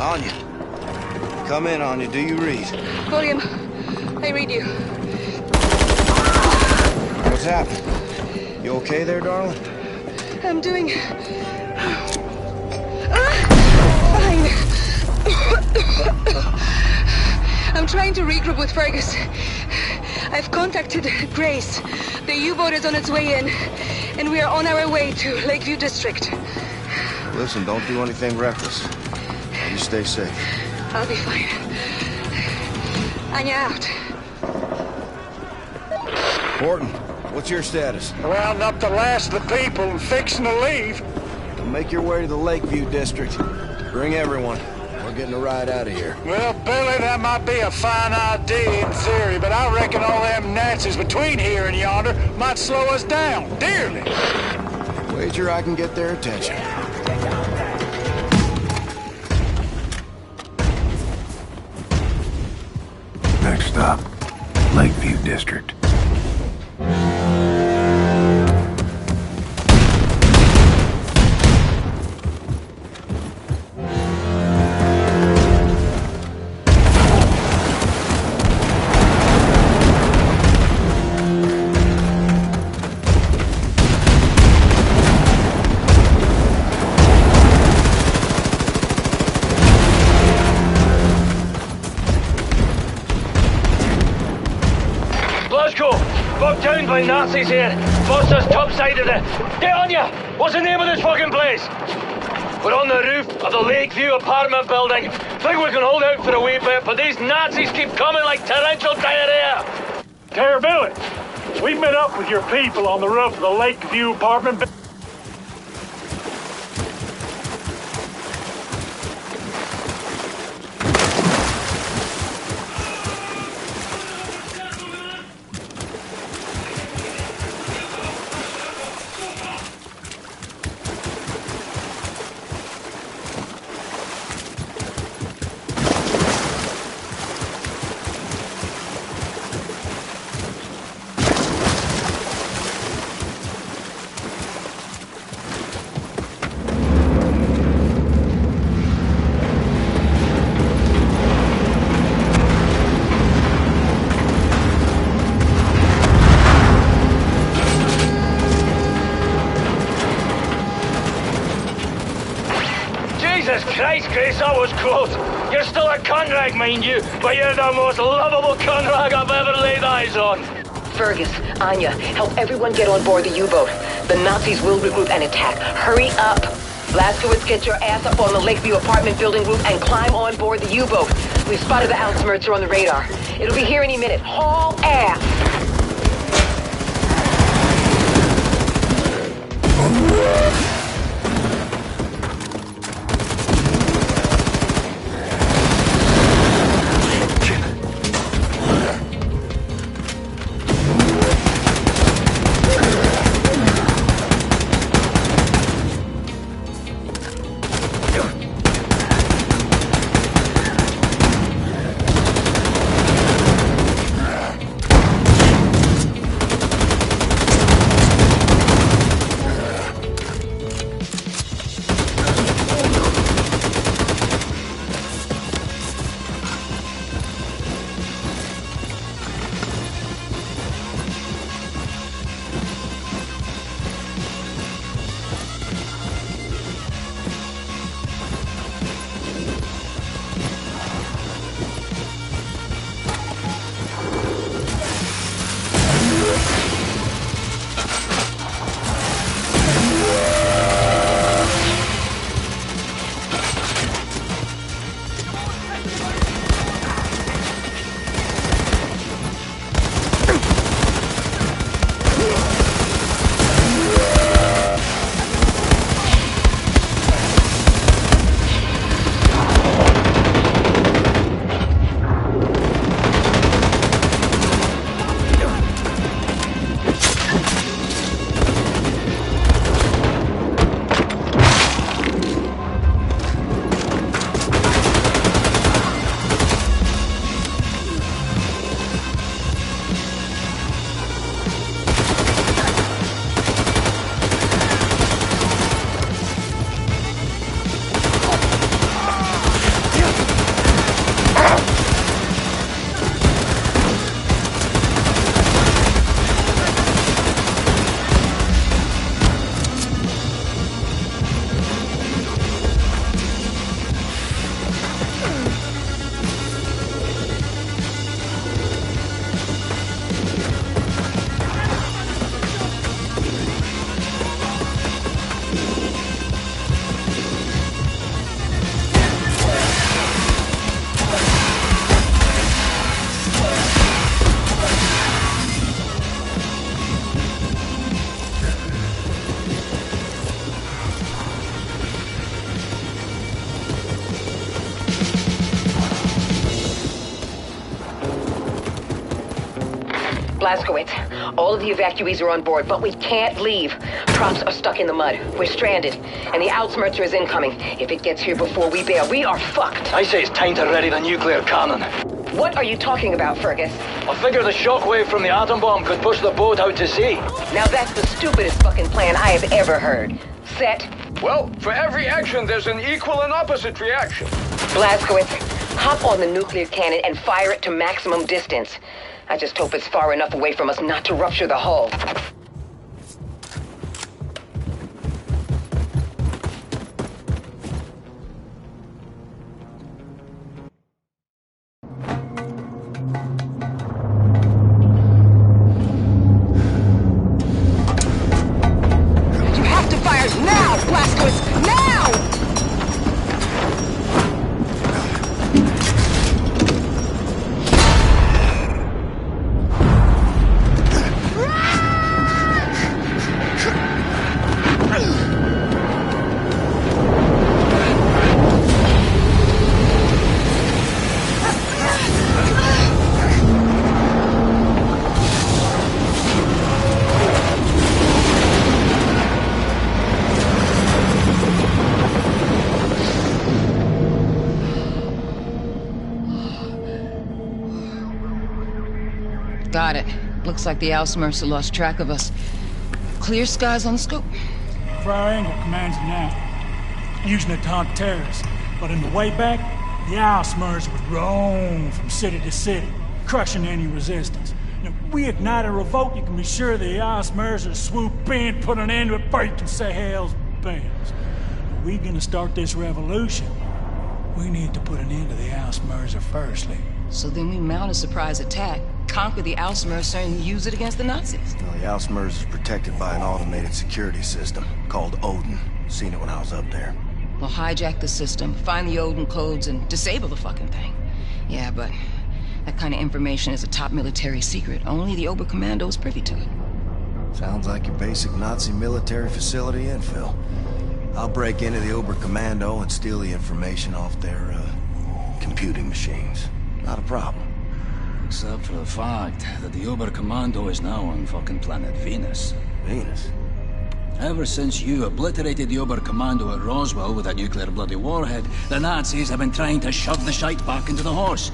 Anya. Come in, Anya. Do you read? William, I read you. What's happened? You okay there, darling? I'm doing... fine. I'm trying to regroup with Fergus. I've contacted Grace. The U-boat is on its way in, and we are on our way to Lakeview District. Listen, don't do anything reckless. You stay safe. I'll be fine. Anya out. Horton, what's your status? Rounding up the last of the people and fixing to leave. Make your way to the Lakeview District. Bring everyone. We're getting a ride out of here. Well, Billy, that might be a fine idea in theory, but I reckon all them Nazis between here and yonder might slow us down, dearly. Wager I can get their attention. Next stop, Lakeview District. Bugged down by Nazis here. Boss us topside of the... Get on ya! What's the name of this fucking place? We're on the roof of the Lakeview apartment building. Think we can hold out for a wee bit, but these Nazis keep coming like torrential diarrhea. Billy, we met up with your people on the roof of the Lakeview apartment building. Jesus Christ, Grace, that was close. You're still a conrag, mind you, but you're the most lovable conrag I've ever laid eyes on. Fergus, Anya, help everyone get on board the U-boat. The Nazis will regroup and attack. Hurry up! Blazkowicz, get your ass up on the Lakeview apartment building roof and climb on board the U-boat. We've spotted the Ausmerzer on the radar. It'll be here any minute. Haul ass! Blazkowicz, all of the evacuees are on board, but we can't leave. Props are stuck in the mud. We're stranded, and the Ausmerzer is incoming. If it gets here before we bail, we are fucked. I say it's time to ready the nuclear cannon. What are you talking about, Fergus? I figure the shockwave from the atom bomb could push the boat out to sea. Now that's the stupidest fucking plan I have ever heard. Set. Well, for every action, there's an equal and opposite reaction. Blazkowicz, hop on the nuclear cannon and fire it to maximum distance. I just hope it's far enough away from us not to rupture the hull. You have to fire now, Blazkowicz! Now! Got it. Looks like the Ausmerzer lost track of us. Clear skies on the scope. Friar Engel commands it now, using it to hunt terrorists. But in the way back, the Ausmerzer would roam from city to city, crushing any resistance. Now, we ignite a revolt, you can be sure the Ausmerzer swoop in, put an end to it before you can say hell's bells. If we gonna start this revolution, we need to put an end to the Ausmerzer firstly. So then we mount a surprise attack, conquer the Ausmerzer, and use it against the Nazis. Well, the Ausmerzer is protected by an automated security system called Odin. Seen it when I was up there. We'll hijack the system, find the Odin codes, and disable the fucking thing. Yeah, but that kind of information is a top military secret. Only the Oberkommando is privy to it. Sounds like your basic Nazi military facility infill. I'll break into the Oberkommando and steal the information off their, computing machines. Not a problem. Except for the fact that the Oberkommando is now on fucking planet Venus. Venus? Ever since you obliterated the Oberkommando at Roswell with that nuclear bloody warhead, the Nazis have been trying to shove the shite back into the horse.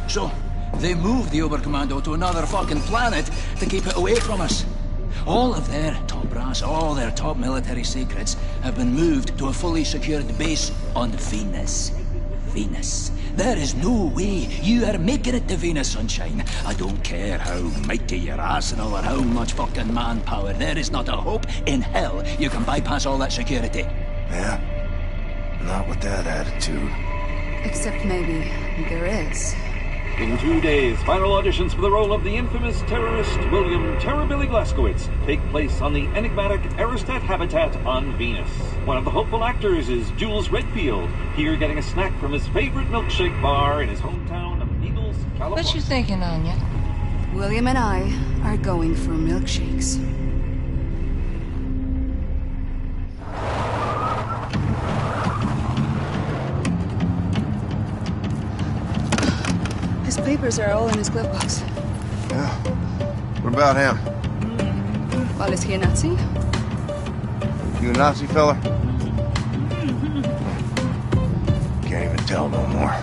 So, they moved the Oberkommando to another fucking planet to keep it away from us. All of their top brass, all their top military secrets have been moved to a fully secured base on Venus. Venus. There is no way you are making it to Venus, sunshine. I don't care how mighty your arsenal or how much fucking manpower. There is not a hope in hell you can bypass all that security. Yeah? Not with that attitude. Except maybe there is. In 2 days, final auditions for the role of the infamous terrorist William Terrorbilly Blazkowicz take place on the enigmatic Aristat habitat on Venus. One of the hopeful actors is Jules Redfield, here getting a snack from his favorite milkshake bar in his hometown of Needles, California. What you thinking, Anya? William and I are going for milkshakes. His papers are all in his glove box. Yeah. What about him? Well, is he a Nazi? You a Nazi fella? Can't even tell no more.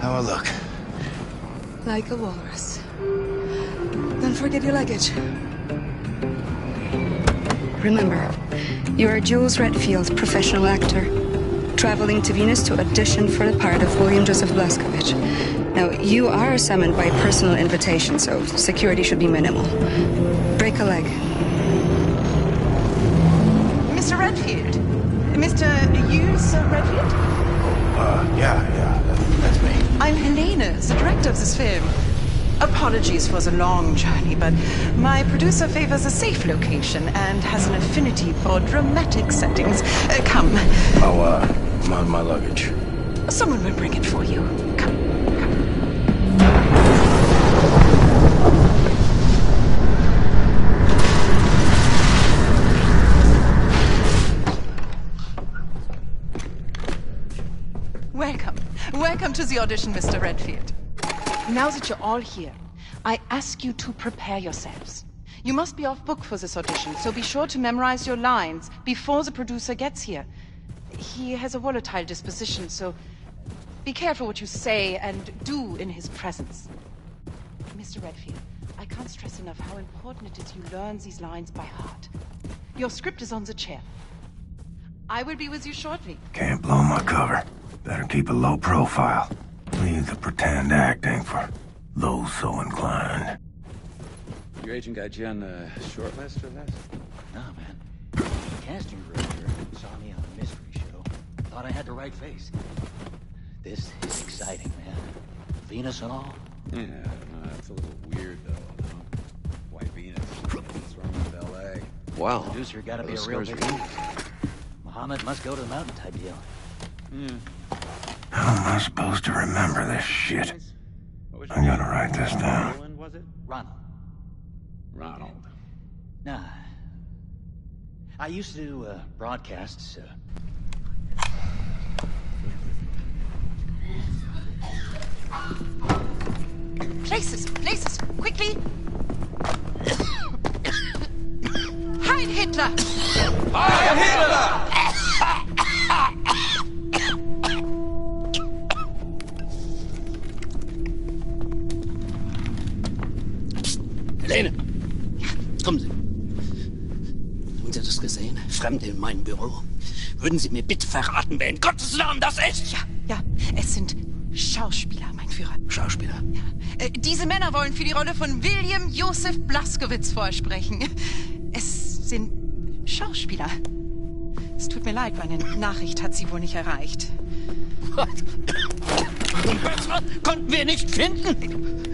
How I look? Like a walrus. Don't forget your luggage. Remember, you are Jules Redfield, professional actor, traveling to Venus to audition for the part of William Joseph Blazkowicz. Now, you are summoned by personal invitation, so security should be minimal. Break a leg. Mr. Redfield? Mr. Jules Redfield? Yeah, that's me. I'm Helena, the director of this film. Apologies for the long journey, but my producer favors a safe location and has an affinity for dramatic settings. Come. Oh, my luggage. Someone will bring it for you. Come. Welcome to the audition, Mr. Redfield. Now that you're all here, I ask you to prepare yourselves. You must be off book for this audition, so be sure to memorize your lines before the producer gets here. He has a volatile disposition, so be careful what you say and do in his presence. Mr. Redfield, I can't stress enough how important it is you learn these lines by heart. Your script is on the chair. I will be with you shortly. Can't blow my cover. Better keep a low profile. Leave the pretend acting for those so inclined. Your agent got you on the short list for this? No, man. The casting director saw me on a mystery show. Thought I had the right face. This is exciting, man. Venus and all. Yeah, no, it's a little weird, though, no? Why Venus? What's wrong with L.A.? Wow. Producer gotta be a real big deal. Muhammad must go to the mountain type deal. How am I supposed to remember this shit? I gotta write this down. Was it? Ronald. Nah. I used to do broadcasts. Places, quickly! Heil Hitler! Heil Hitler! Helene! Kommen Sie. Haben Sie das gesehen? Fremde in meinem Büro. Würden Sie mir bitte verraten, wer in Gottes Namen das ist? Ja, es sind Schauspieler, mein Führer. Schauspieler? Ja. Diese Männer wollen für die Rolle von William Joseph Blaskowitz vorsprechen. Es sind Schauspieler. Es tut mir leid, meine Nachricht hat sie wohl nicht erreicht. Was? Besser konnten wir nicht finden.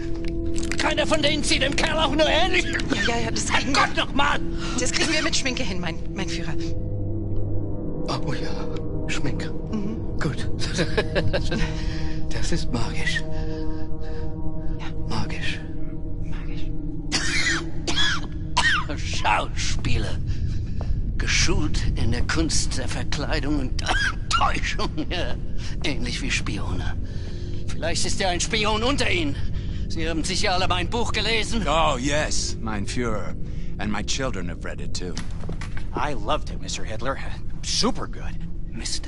Keiner von denen sieht dem Kerl auch nur ähnlich. Ja, das kriegen wir. Gott nochmal! Das kriegen wir mit Schminke hin, mein Führer. Oh ja, Schminke. Gut. Das ist magisch. Ja. Magisch. Schauspieler. Geschult in der Kunst der Verkleidung und Täuschung. Ja. Ähnlich wie Spione. Vielleicht ist ja ein Spion unter Ihnen. Sie haben sicher alle mein Buch gelesen. Oh, yes, mein Führer. And my children have read it too. I loved it, Mr. Hitler. Super good. Mr.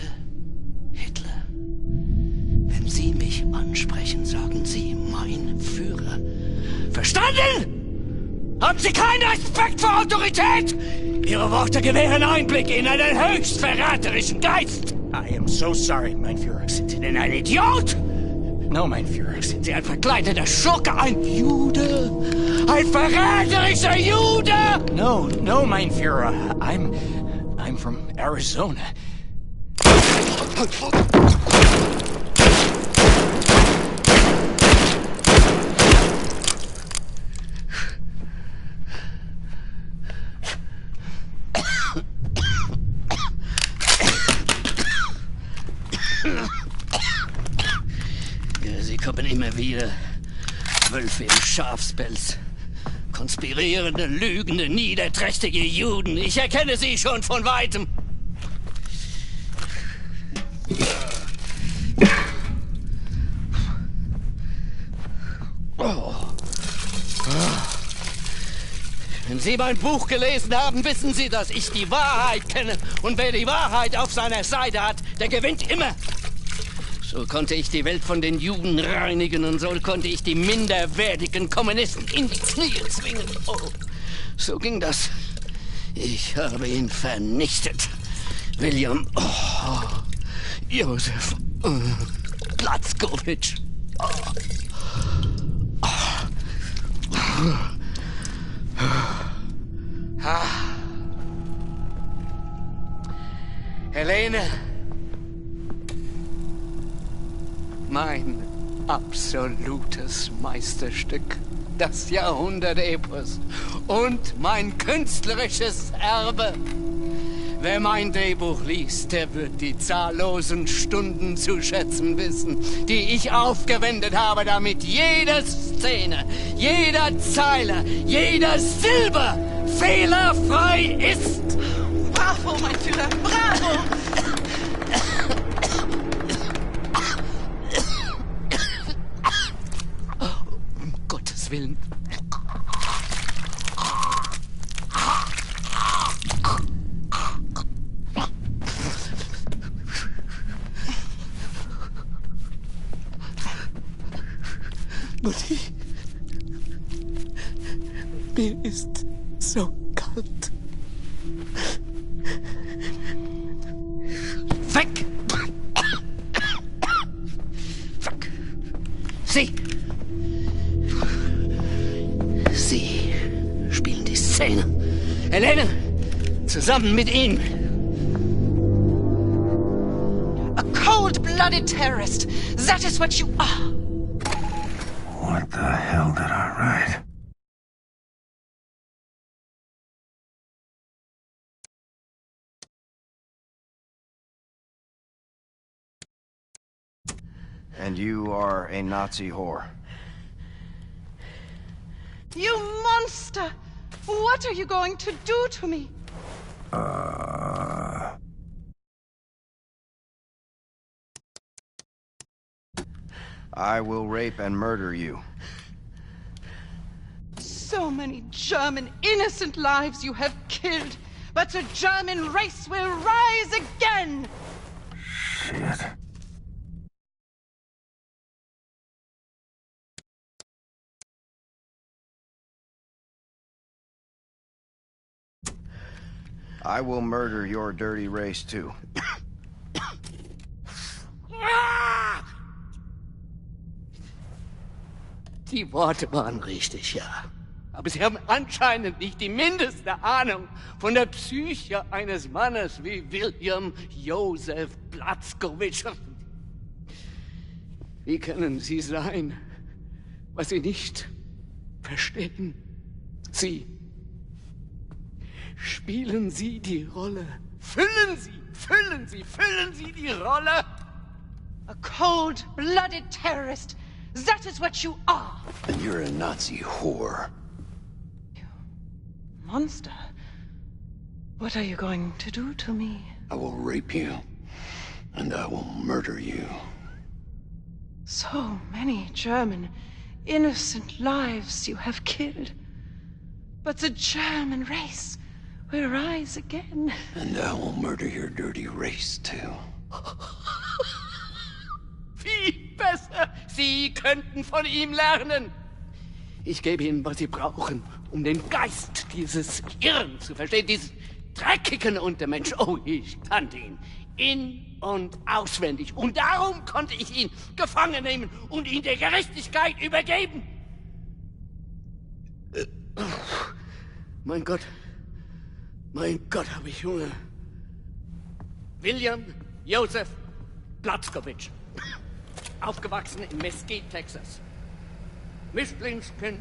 Hitler. Wenn Sie mich ansprechen, sagen Sie mein Führer. Verstanden? Haben Sie keinen Respekt vor Autorität? Ihre Worte gewähren Einblick in einen höchst verräterischen Geist. I am so sorry, mein Führer. Sind Sie denn ein Idiot? No, mein Führer. Sind Sie ein verkleideter Schurke, ein Jude? Ein verräterischer Jude? No, mein Führer. I'm from Arizona. Sie kommen immer wieder. Wölfe im Schafspelz. Konspirierende, lügende, niederträchtige Juden. Ich erkenne sie schon von Weitem. Wenn Sie mein Buch gelesen haben, wissen Sie, dass ich die Wahrheit kenne. Und wer die Wahrheit auf seiner Seite hat, der gewinnt immer. So konnte ich die Welt von den Juden reinigen und so konnte ich die minderwertigen Kommunisten in die Knie zwingen. Oh, so ging das. Ich habe ihn vernichtet. William Joseph Blaskowitz. Helene. Mein absolutes Meisterstück, das Jahrhundert-Epos und mein künstlerisches Erbe. Wer mein Drehbuch liest, der wird die zahllosen Stunden zu schätzen wissen, die ich aufgewendet habe, damit jede Szene, jeder Zeile, jeder Silbe fehlerfrei ist. Bravo, mein Führer, bravo! Mutti. Mir ist so kalt. Weg! Weg! Sie! Sie spielen die Szene. Helene! Zusammen mit ihm. A cold-blooded terrorist. That is what you are. What the hell did I write? And you are a Nazi whore. You monster! What are you going to do to me? I will rape and murder you. So many German innocent lives you have killed, but the German race will rise again! Shit. I will murder your dirty race too. Die Worte waren richtig, ja. Aber Sie haben anscheinend nicht die mindeste Ahnung von der Psyche eines Mannes wie William Joseph Blazkowicz. Wie können Sie sein, was Sie nicht verstehen? Sie. Spielen Sie die Rolle. Füllen Sie die Rolle. A cold-blooded terrorist. That is what you are. And you're a Nazi whore. You monster. What are you going to do to me? I will rape you. And I will murder you. So many German innocent lives you have killed. But the German race will rise again. And I will murder your dirty race too. Viel besser. Sie könnten von ihm lernen. Ich gebe Ihnen, was Sie brauchen, um den Geist dieses Irren zu verstehen, dieses dreckigen Untermensch. Oh, ich kannte ihn in- und auswendig. Und darum konnte ich ihn gefangen nehmen und ihn der Gerechtigkeit übergeben. Mein Gott, habe ich Hunger. William Joseph Blazkowicz. Aufgewachsen in Mesquite, Texas. Mischlingskind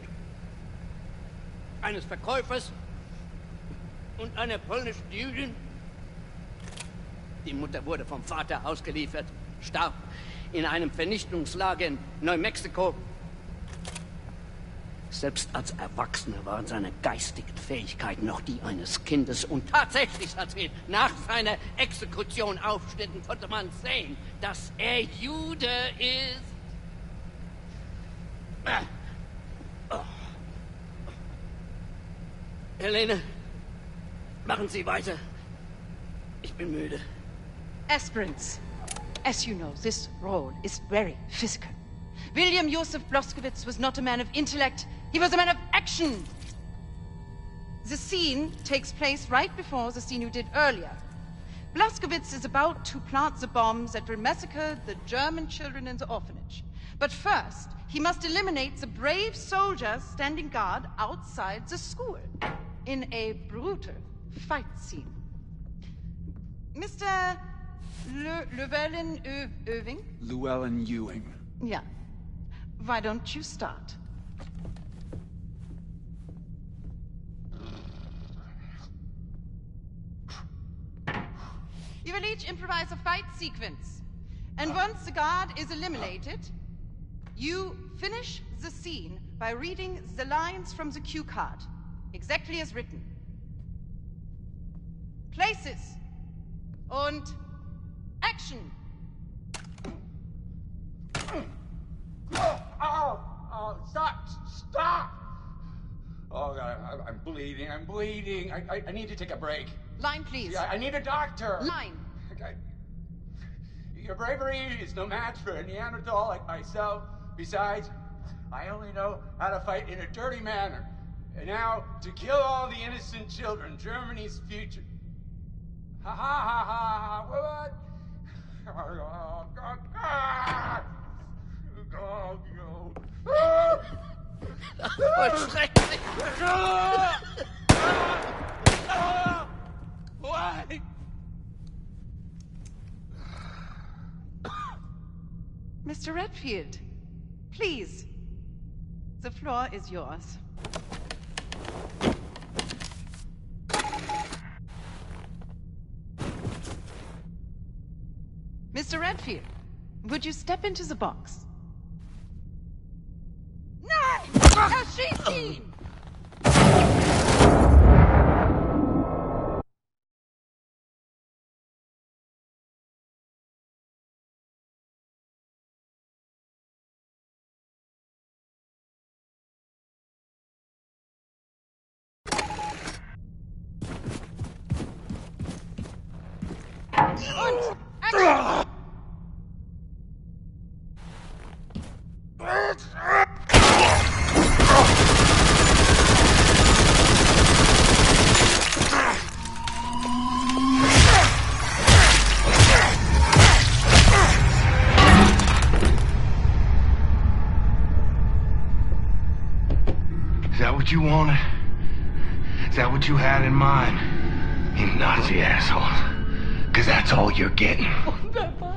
eines Verkäufers und einer polnischen Jüdin. Die Mutter wurde vom Vater ausgeliefert, starb in einem Vernichtungslager in Neumexiko. Selbst als Erwachsener waren seine geistigen Fähigkeiten noch die eines Kindes. Und tatsächlich, als wir nach seiner Exekution aufschnitten, konnte man sehen, dass er Jude ist. Oh. Helene, machen Sie weiter. Ich bin müde. Aspirants, as you know, this role is very physical. William Joseph Blazkowicz was not a man of intellect, he was a man of action. The scene takes place right before the scene you did earlier. Blazkowicz is about to plant the bombs that will massacre the German children in the orphanage. But first, he must eliminate the brave soldiers standing guard outside the school in a brutal fight scene. Mr. Llewellyn-Ewing? Llewellyn-Ewing. Yeah. Why don't you start? You will each improvise a fight sequence. And once the guard is eliminated, you finish the scene by reading the lines from the cue card, exactly as written. Places. Und action. Oh, stop! Oh, God, I'm bleeding. I need to take a break. Line, please. Yeah, I need a doctor. Line. Your bravery is no match for a Neanderthal like myself. Besides, I only know how to fight in a dirty manner. And now, to kill all the innocent children, Germany's future. Ha ha ha ha! What? Oh, God! God, no! Voll schrecklich! Why? Mr. Redfield, please. The floor is yours. Mr. Redfield, would you step into the box? Nein! Erschießt ihn! Und Action! Is that what you wanted? Is that what you had in mind? You Nazi asshole. Because that's all you're getting. Wunderbar!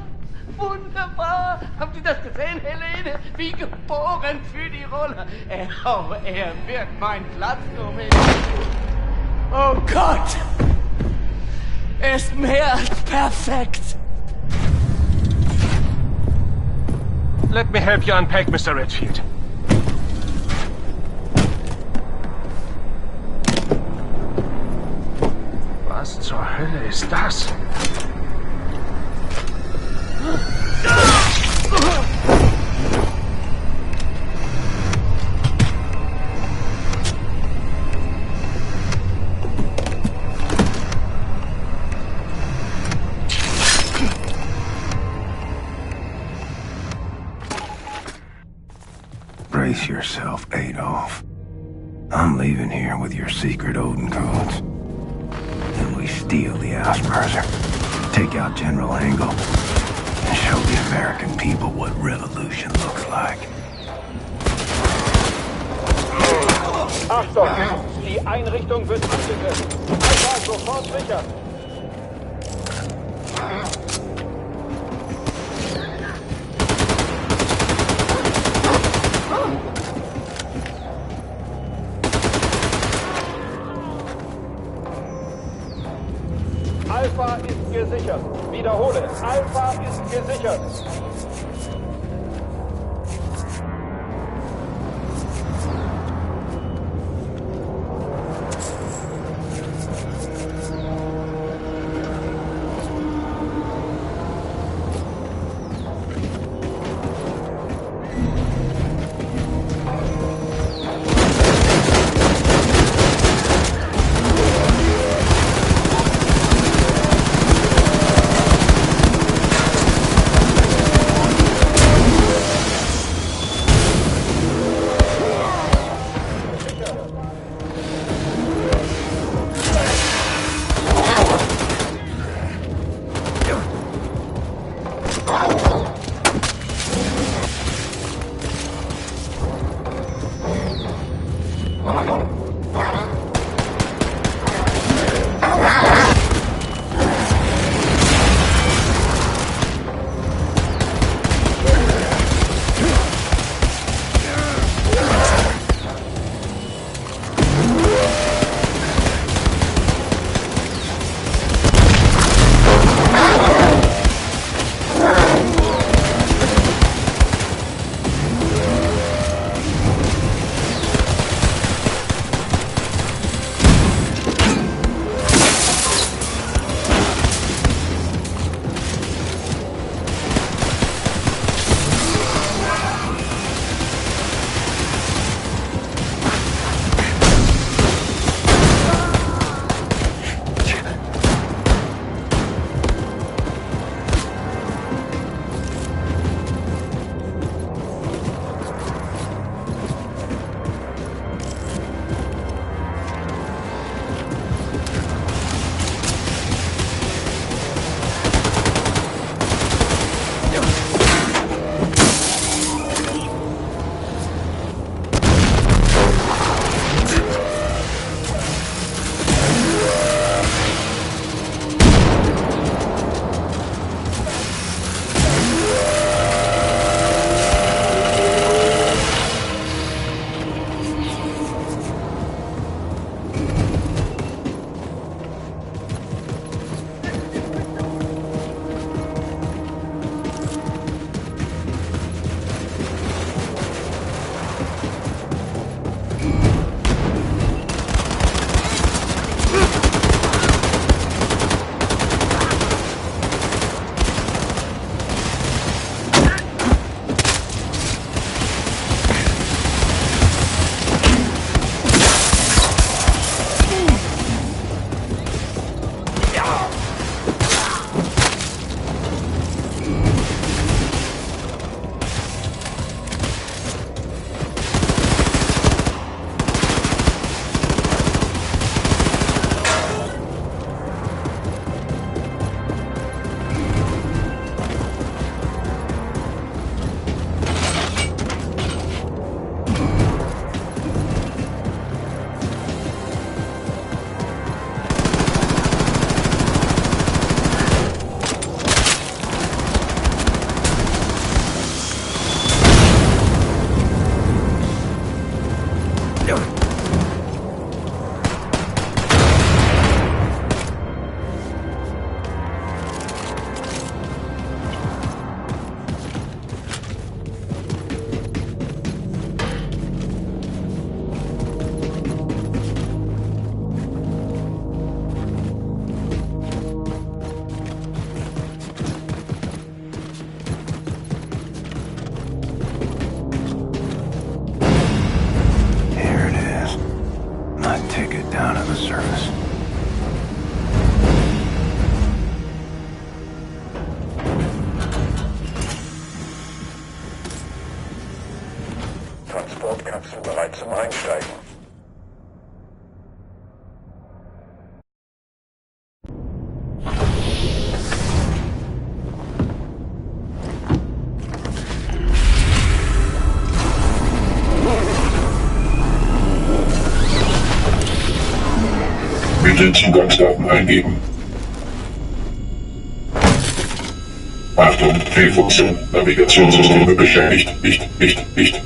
Wunderbar! Habt ihr das gesehen, Helene? Wie geboren für die Rolle. Er wird mein Platz gewinnen. Oh Gott! Er ist mehr als perfekt. Let me help you unpack, Mr. Redfield. Was zur Hölle ist das? Brace yourself, Adolf. I'm leaving here with your secret Odin codes. Then we steal the Ausmerzer, take out General Engel, and show the American people what revolution looks like. Achtung! Die Einrichtung wird angegriffen. Alpha, sofort sicher. Alpha ist gesichert. Wiederhole, Alpha ist gesichert. Transportkapsel bereit zum Einsteigen. Bitte Zugangsdaten eingeben. Achtung, Fehlfunktion. Navigationssysteme beschädigt. Nicht.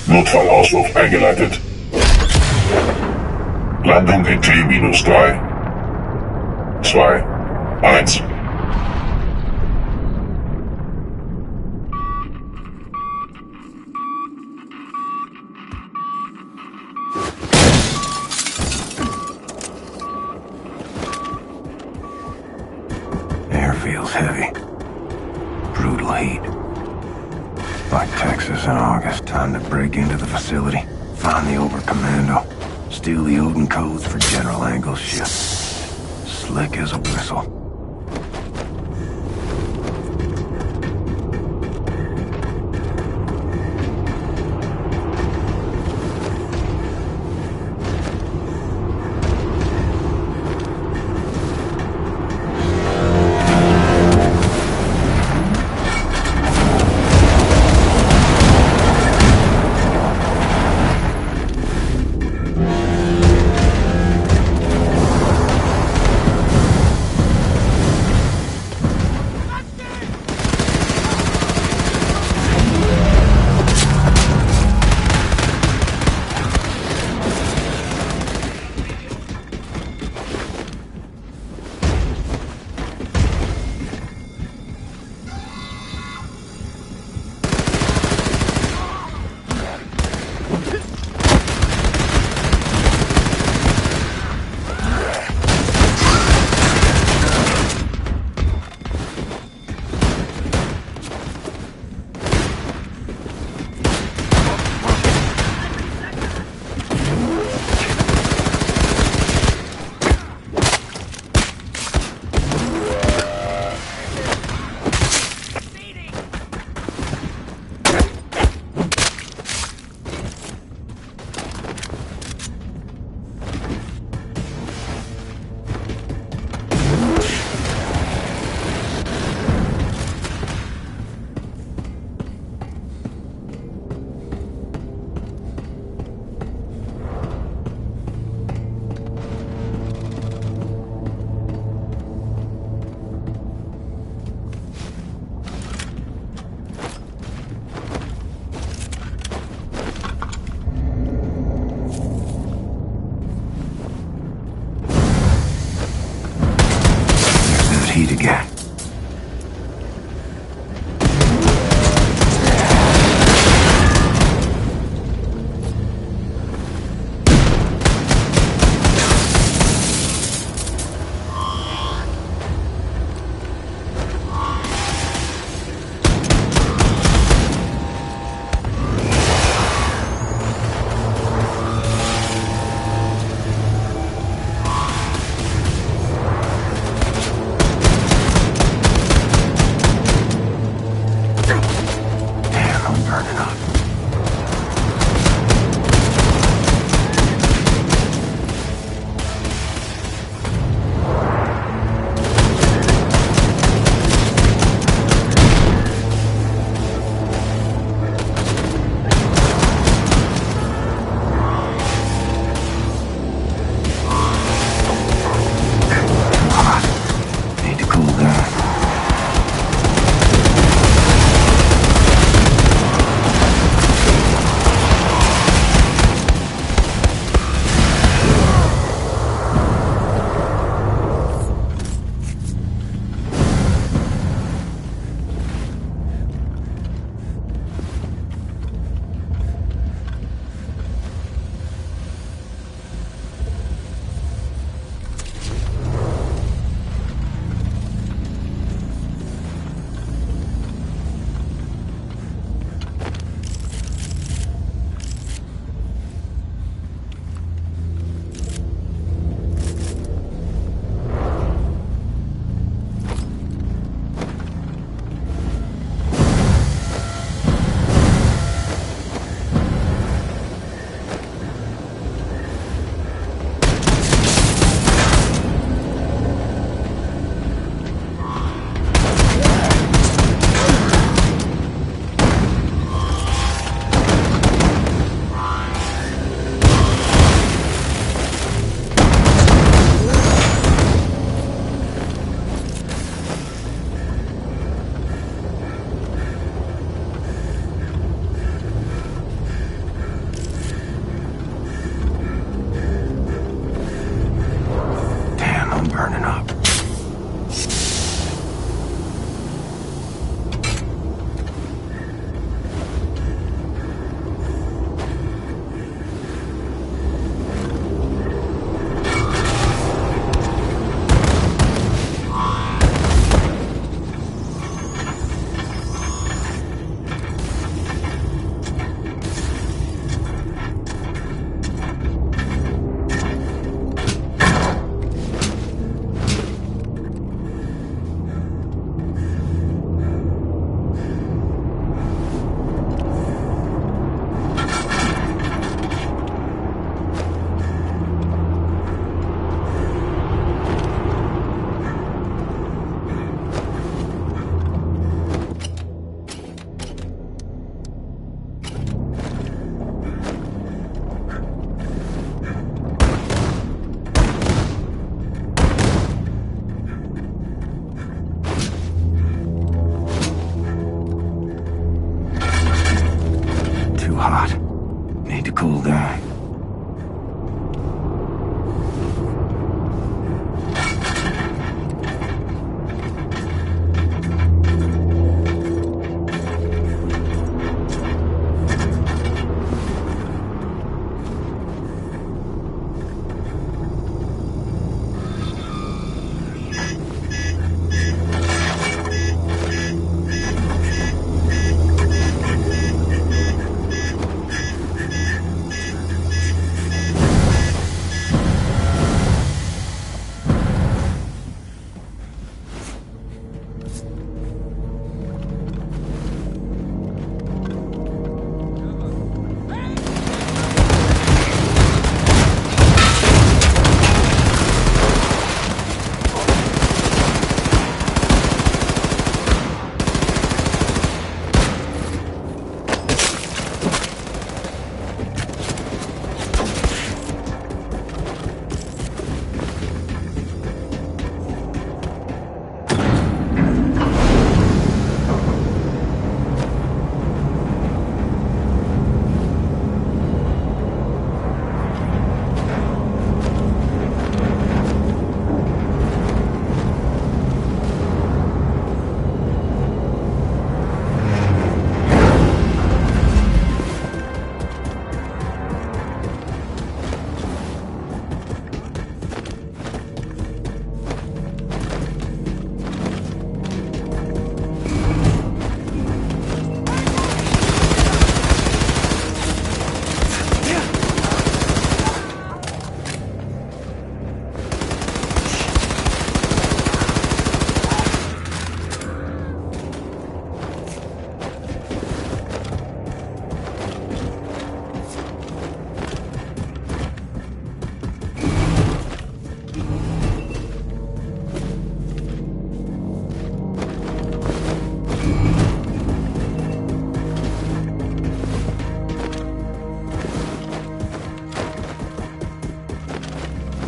Notfallauswurf eingeleitet. Landung in T-3, 2, 1. Air feels heavy. Brutal heat. Like Texas in August. Time to break into the facility. Find the Overcommando. Steal the Odin codes for General Angle's ship. Slick as a whistle.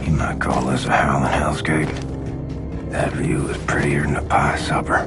You might call this a howling hellscape. That view is prettier than a pie supper.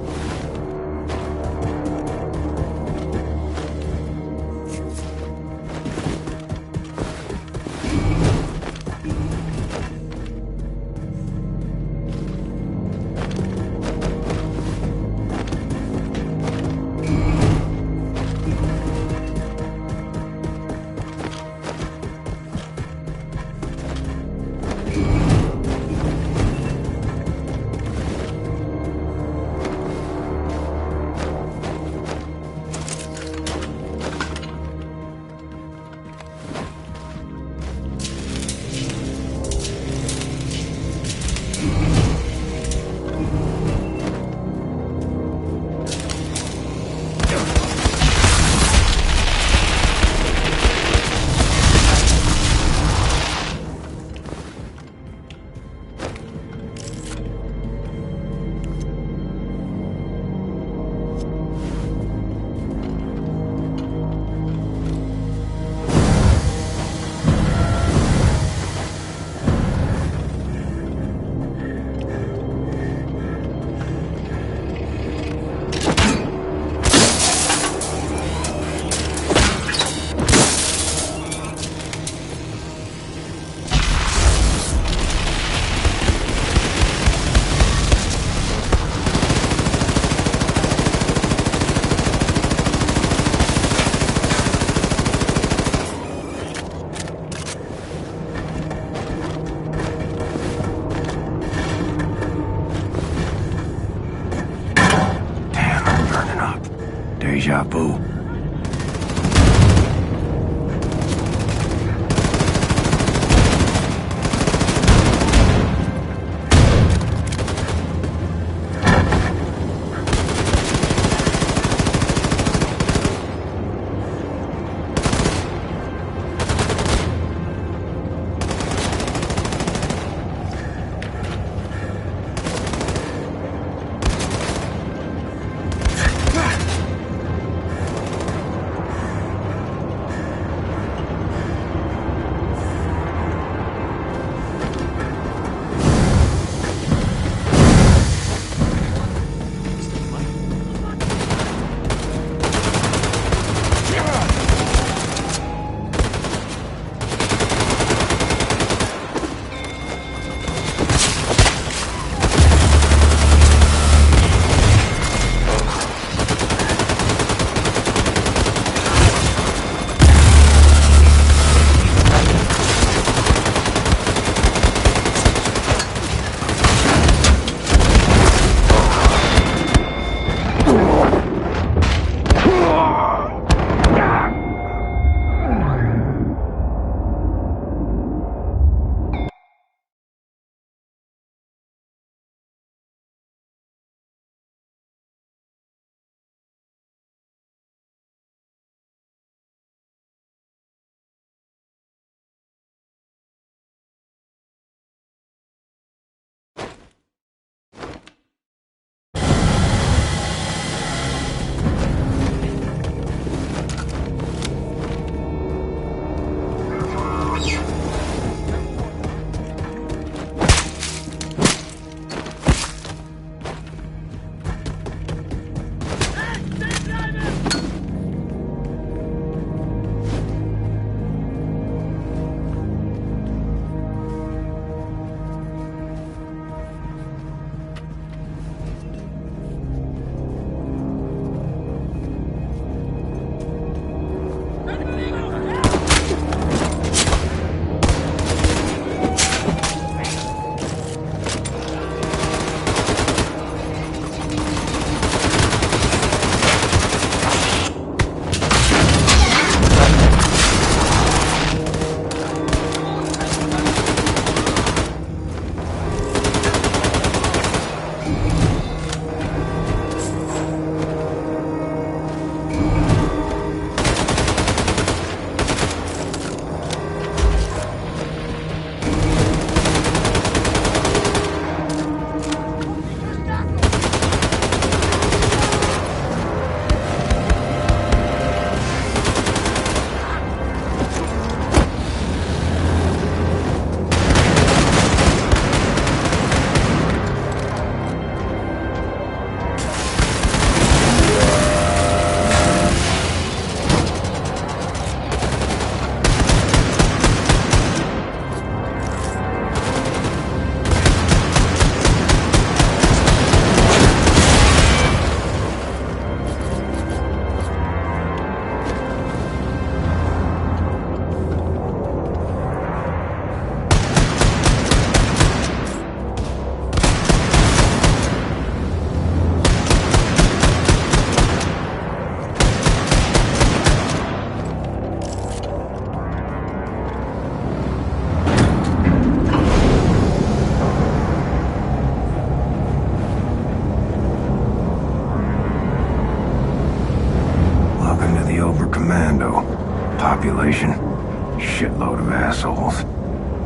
Deja vu.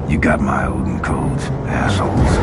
You got my Odin codes, assholes.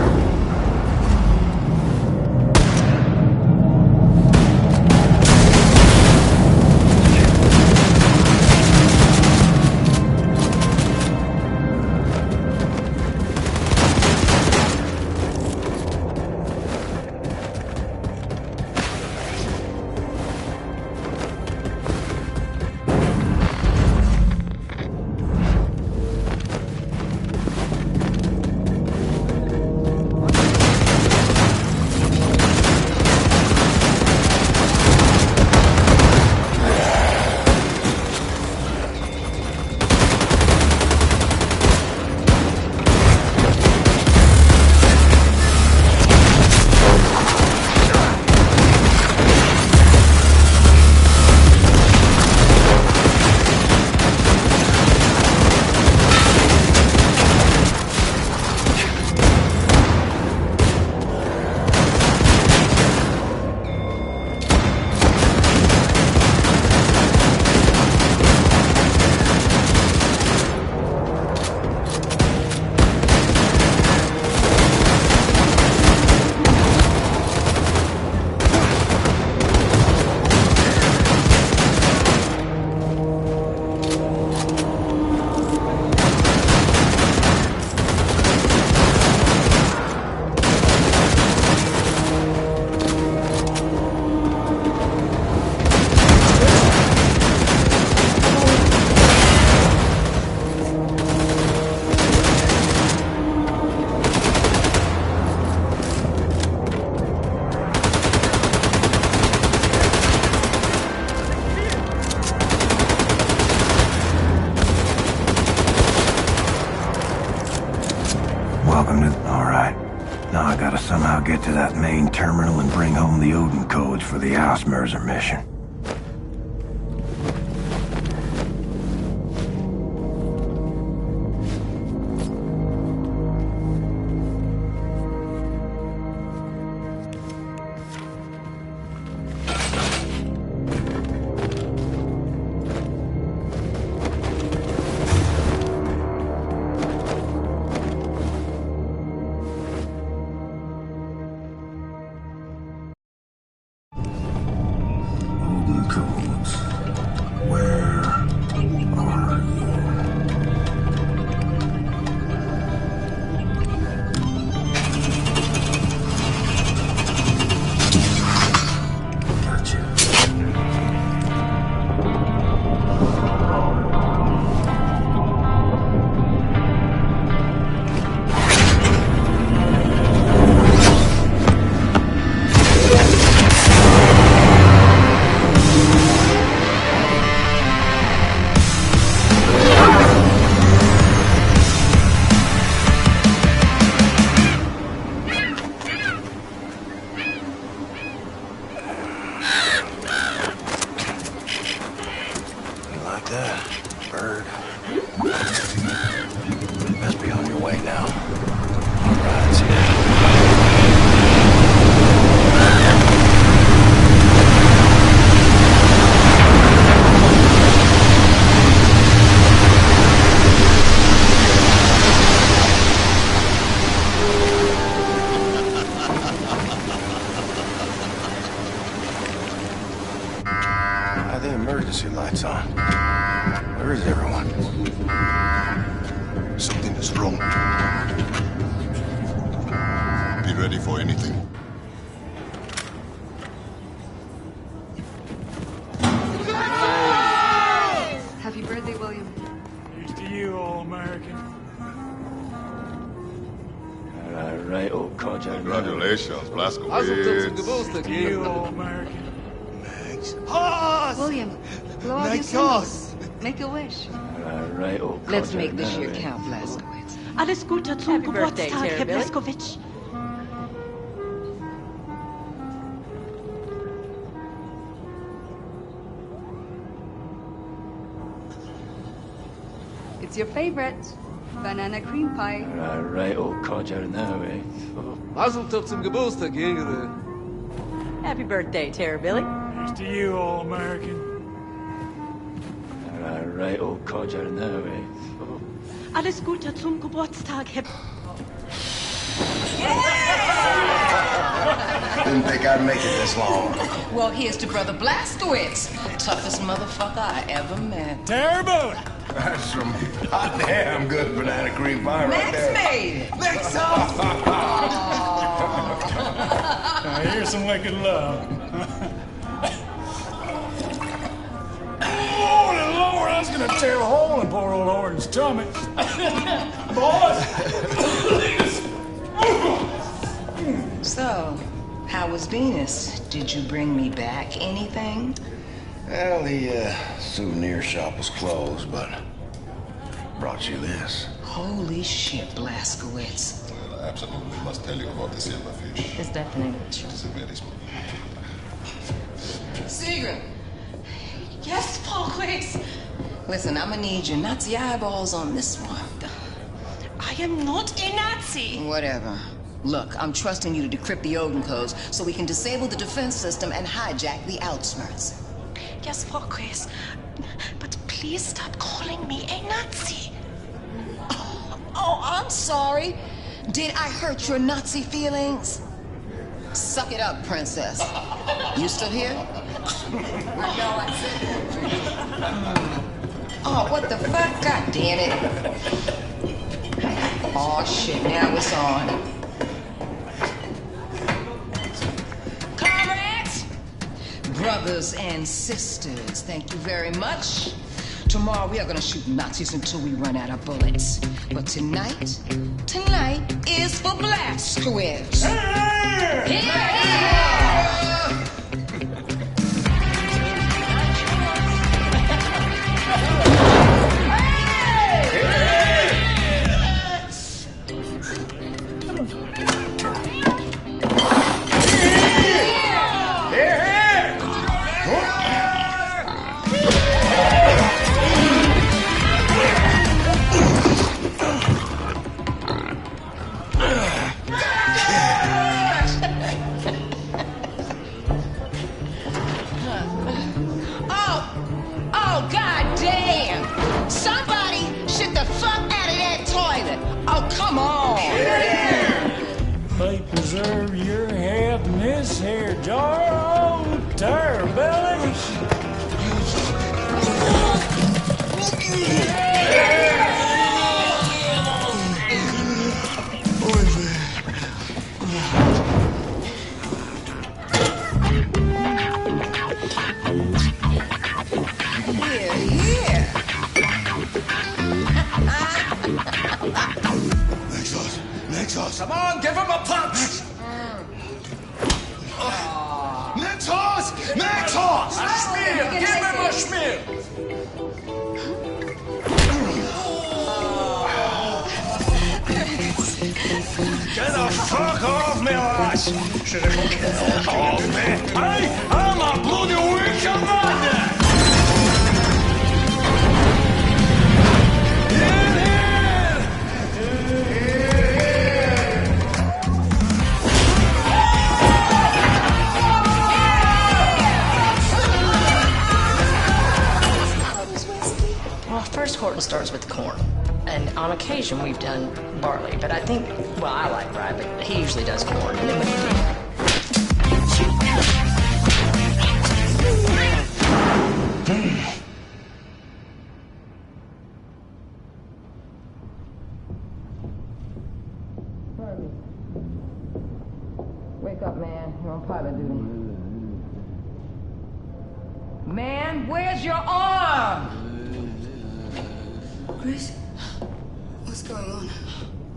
Now I gotta somehow get to that main terminal and bring home the Odin codes for the Ausmerzer mission. Lights on. Where is everyone? Something is wrong. Be ready for anything. Happy birthday, William. Here's to you, All-American. All right, old codger. Congratulations, Blazkowicz. Also zum Geburtstag, you, All-American. William, blow out your candles. Make a wish. All right, old codger. Let's make this year count, Blazkowicz. Alles Gute zum birthday, Geburtstag, Herr Billy. Blazkowicz. It's your favorite. Banana cream pie. All right, old codger now, eh? Mazel tov zum Geburtstag, Jüngere. Happy birthday, Terrorbilly. Here's to you, All-American. All right, old codger now, eh? Alles Gute zum Geburtstag, Herr... Didn't think I'd make it this long. Well, here's to Brother Blazkowicz, toughest motherfucker I ever met. Terrible! That's some hot damn good banana cream pie right there. Made. Make some! Here's some wicked love. Holy Lord, I was gonna tear a hole in poor old Horton's tummy. Boys! So, how was Venus? Did you bring me back anything? Well, the souvenir shop was closed, but brought you this. Holy shit, Blazkowicz. I absolutely must tell you about the silverfish. It's definitely true. It's a very small. Secret. Yes, Blazkowicz. Listen, I'm gonna need your Nazi eyeballs on this one. I am not a Nazi. Whatever. Look, I'm trusting you to decrypt the Odin codes so we can disable the defense system and hijack the outskirts. Yes, Blazkowicz. But please stop calling me a Nazi. Oh, I'm sorry. Did I hurt your Nazi feelings? Suck it up, princess. You still here? Oh, what the fuck? God damn it. Oh, shit, now it's on. Comrades, brothers and sisters, thank you very much. Tomorrow we are gonna shoot Nazis until we run out of bullets. But tonight is for Blazkowicz. Preserve your head in this here jar, oh, Terrabelly. Nexus! Come on, give him a punch! Nexus! Nexus! A schmear! Give him a schmear! Get the fuck off me, lass! Should have get off me! Hey, I'm a bloody weak commander! First Horton starts with corn, and on occasion we've done barley, but I think, well, I like rye, but he usually does corn. And then Wake up, man. You're on pilot duty. Man, where's your arm? Grace, what's going on?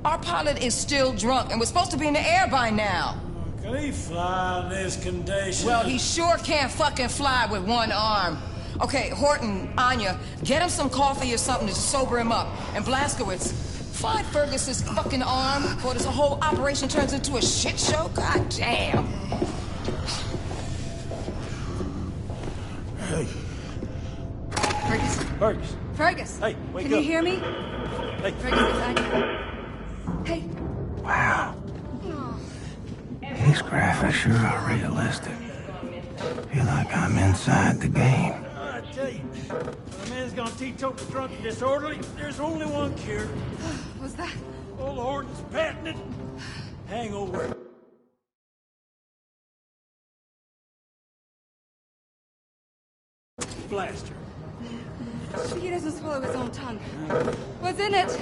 Our pilot is still drunk, and we're supposed to be in the air by now. Can he fly in this condition? Well, he sure can't fucking fly with one arm. Okay, Horton, Anya, get him some coffee or something to sober him up. And Blazkowicz, find Fergus's fucking arm before this whole operation turns into a shit show. God damn. Hey. Fergus. Fergus. Fergus. Hey, wake Can up. you hear me? Hey. Fergus, it's Anya. Hey. Wow. These graphics sure are realistic. Feel like I'm inside the game. I tell you, when them gone teetotal drunk and disorderly, there's only one cure. Was that? Old Horton's patented hangover. Blaster. He doesn't swallow his own tongue. What's in it?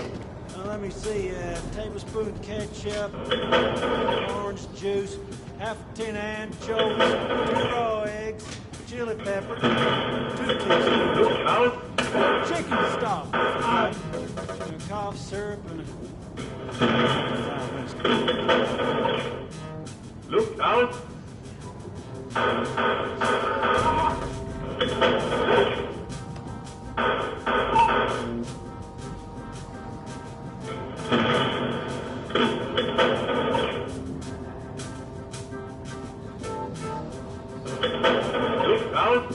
Let me see. Tablespoon ketchup, orange juice, half a tin anchovies, 2 raw eggs, chili pepper, 2 teaspoons, chicken stock, and a cough syrup, and Look out! Look out!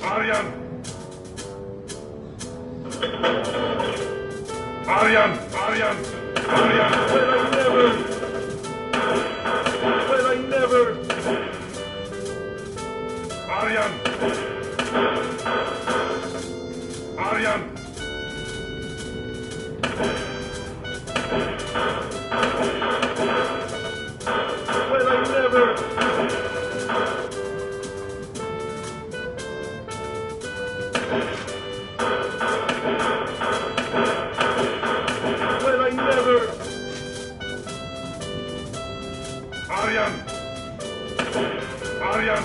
Marian! Marian! Marian! Marian! Well, I never! Marian! Marian! Well, I never! Marian! Marian!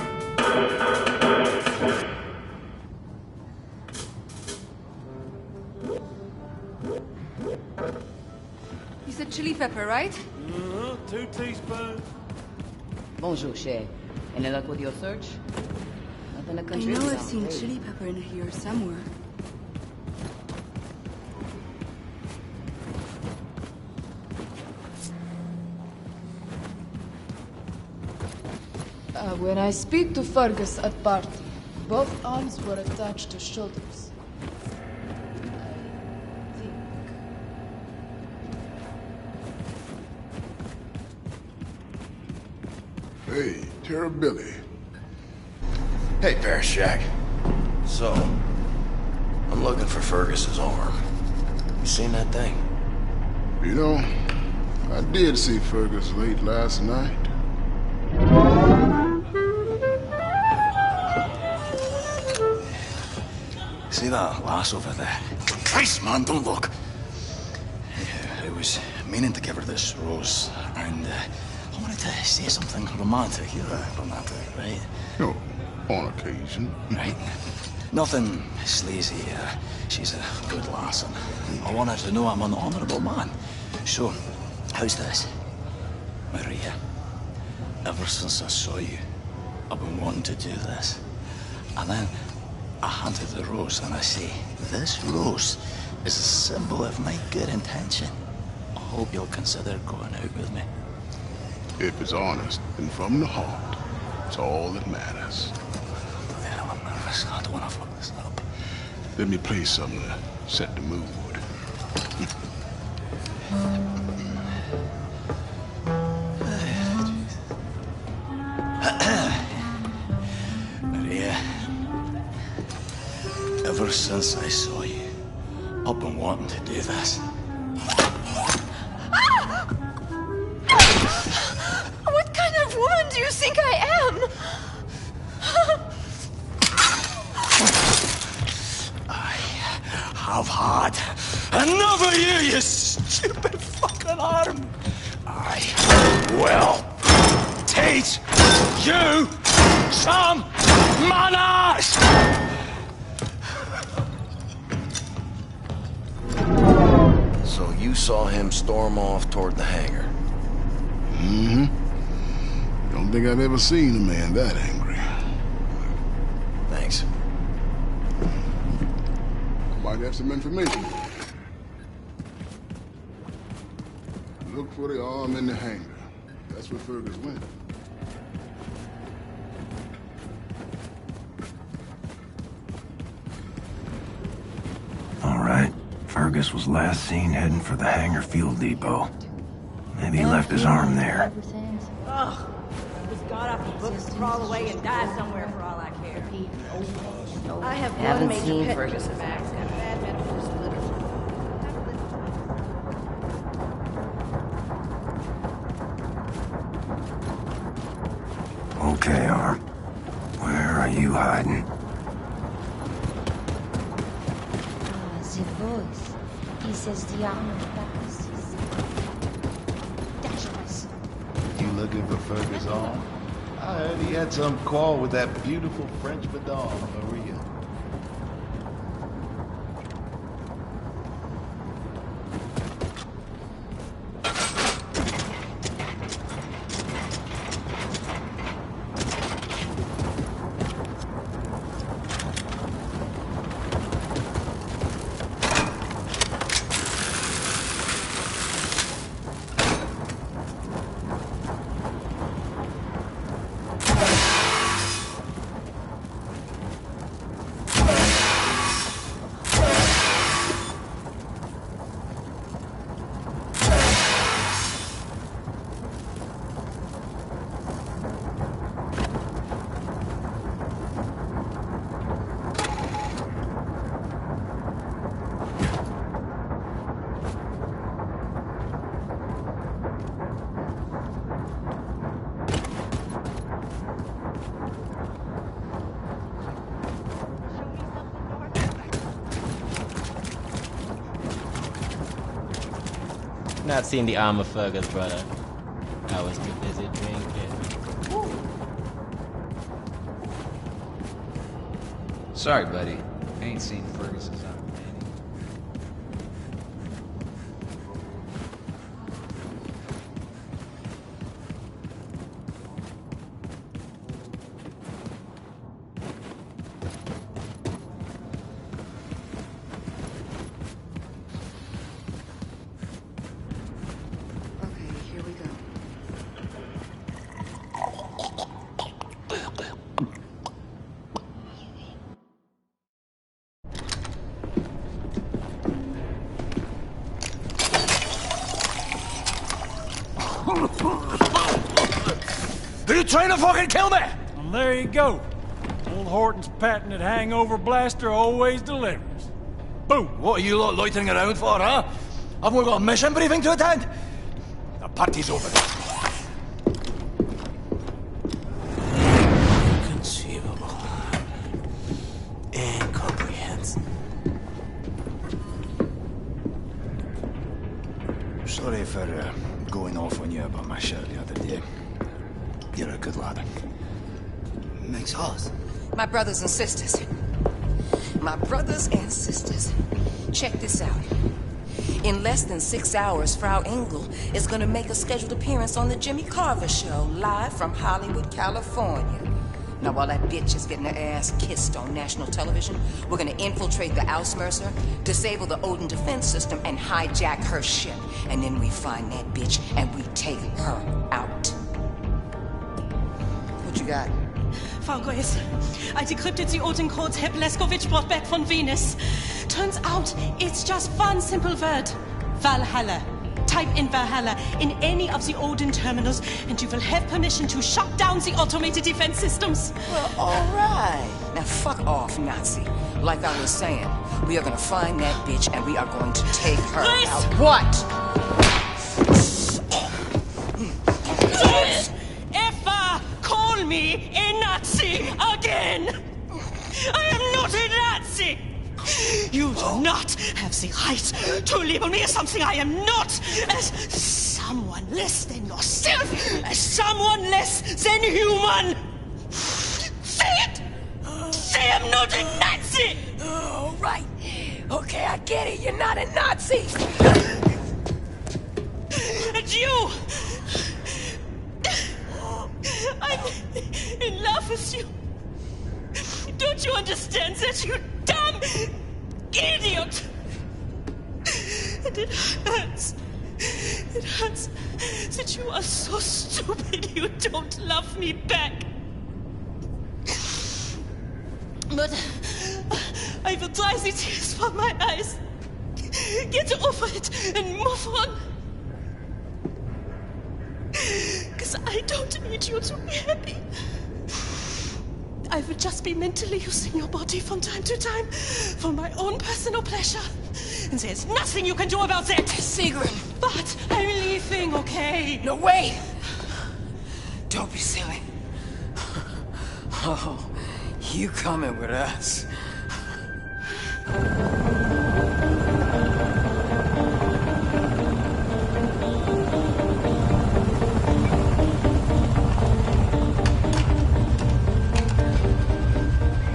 You said chili pepper, right? 2 teaspoons. Bonjour, cher. Any luck with your search? Nothing to I contribute. know I've seen chili pepper in here somewhere. When I speak to Fergus at party, both arms were attached to shoulders. Hey, Terra Billy. Hey, Parashack. So, I'm looking for Fergus's arm. You seen that thing? You know, I did see Fergus late last night. See that lass over there? Christ, man, don't look. Yeah, I was meaning to give her this rose, and I wanted to say something romantic. You're romantic, right? No, on occasion. Right. Nothing sleazy. She's a good lass, and I want her to know I'm an honourable man. So, how's this? Maria, ever since I saw you, I've been wanting to do this. And then I handed the rose and I say, this rose is a symbol of my good intention. I hope you'll consider going out with me. If it's honest and from the heart, it's all that matters. Yeah, I'm nervous. I don't want to fuck this up. Let me play something to set the mood. Maria, ever since I saw you, I've been wanting to do this. What kind of woman do you think I am? I've had enough of you, you stupid fucking arm. I will teach you some manners! So you saw him storm off toward the hangar? Mm-hmm. Don't think I've ever seen a man that angry. Thanks. Might have some information. Look for the arm in the hangar. That's where Fergus went. All right. Fergus was last seen heading for the hangar fuel depot. Maybe he left his arm there. Ugh. He's got off the books to crawl away and die somewhere for all I care. I have one major pet Ferguson. Max. Got bad metaphors to literature. Okay, Arm. Where are you hiding? The voice. He says the arm of Bacchus. Dangerous. You looking for Fergus arm? I heard he had some quarrel with that beautiful French madame, Maria. Not seen the arm of Fergus, brother. I was too busy drinking. Sorry, buddy. I ain't seen Fergus's arm. Are you trying to fucking kill me? Well, there you go. Old Horton's patented hangover blaster always delivers. Boom. What are you lot loitering around for, huh? I've only got a mission briefing to attend. The party's over. Inconceivable. Incomprehensible. Sorry for going off on you about my shirt the other day. You're a good lad. Makes us. My brothers and sisters. My brothers and sisters. Check this out. In less than 6 hours, Frau Engel is gonna make a scheduled appearance on the Jimmy Carver Show, live from Hollywood, California. Now, while that bitch is getting her ass kissed on national television, we're gonna infiltrate the Ausmercer, disable the Odin defense system, and hijack her ship. And then we find that bitch, and we take her out. What you got? Frau Grace, I decrypted the Odin codes Herr Blazkowicz brought back from Venus. Turns out it's just one simple word. Valhalla. Type in Valhalla in any of the Odin terminals and you will have permission to shut down the automated defense systems. Well, all right. Now fuck off, Nazi. Like I was saying, we are gonna find that bitch and we are going to take her out. What? Don't ever call me a Nazi again! I am not a Nazi! You do not have the right to label me as something I am not, as someone less than yourself, as someone less than human. Say it! Say I'm not a Nazi! Oh, right. Okay, I get it. You're not a Nazi. And you! I'm in love with you. Don't you understand that, you dumb idiot? And it hurts. It hurts that you are so stupid you don't love me back. But I will dry the tears from my eyes. Get over it and move on. Because I don't need you to be happy. I will just be mentally using your body from time to time for my own personal pleasure. And there's nothing you can do about that. Sigrid. But I'm leaving, okay? No, wait! Don't be silly. Oh, you coming with us.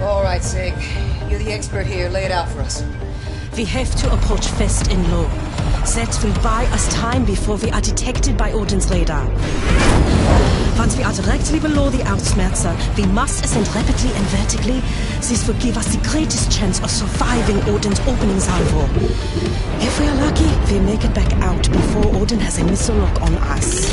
All right, Sig. You're the expert here. Lay it out for us. We have to approach fast and low. That will buy us time before we are detected by Odin's radar. Once we are directly below the Earthsmerzer, we must ascend rapidly and vertically. This will give us the greatest chance of surviving Odin's opening salvo. If we are lucky, we make it back out before Odin has a missile lock on us.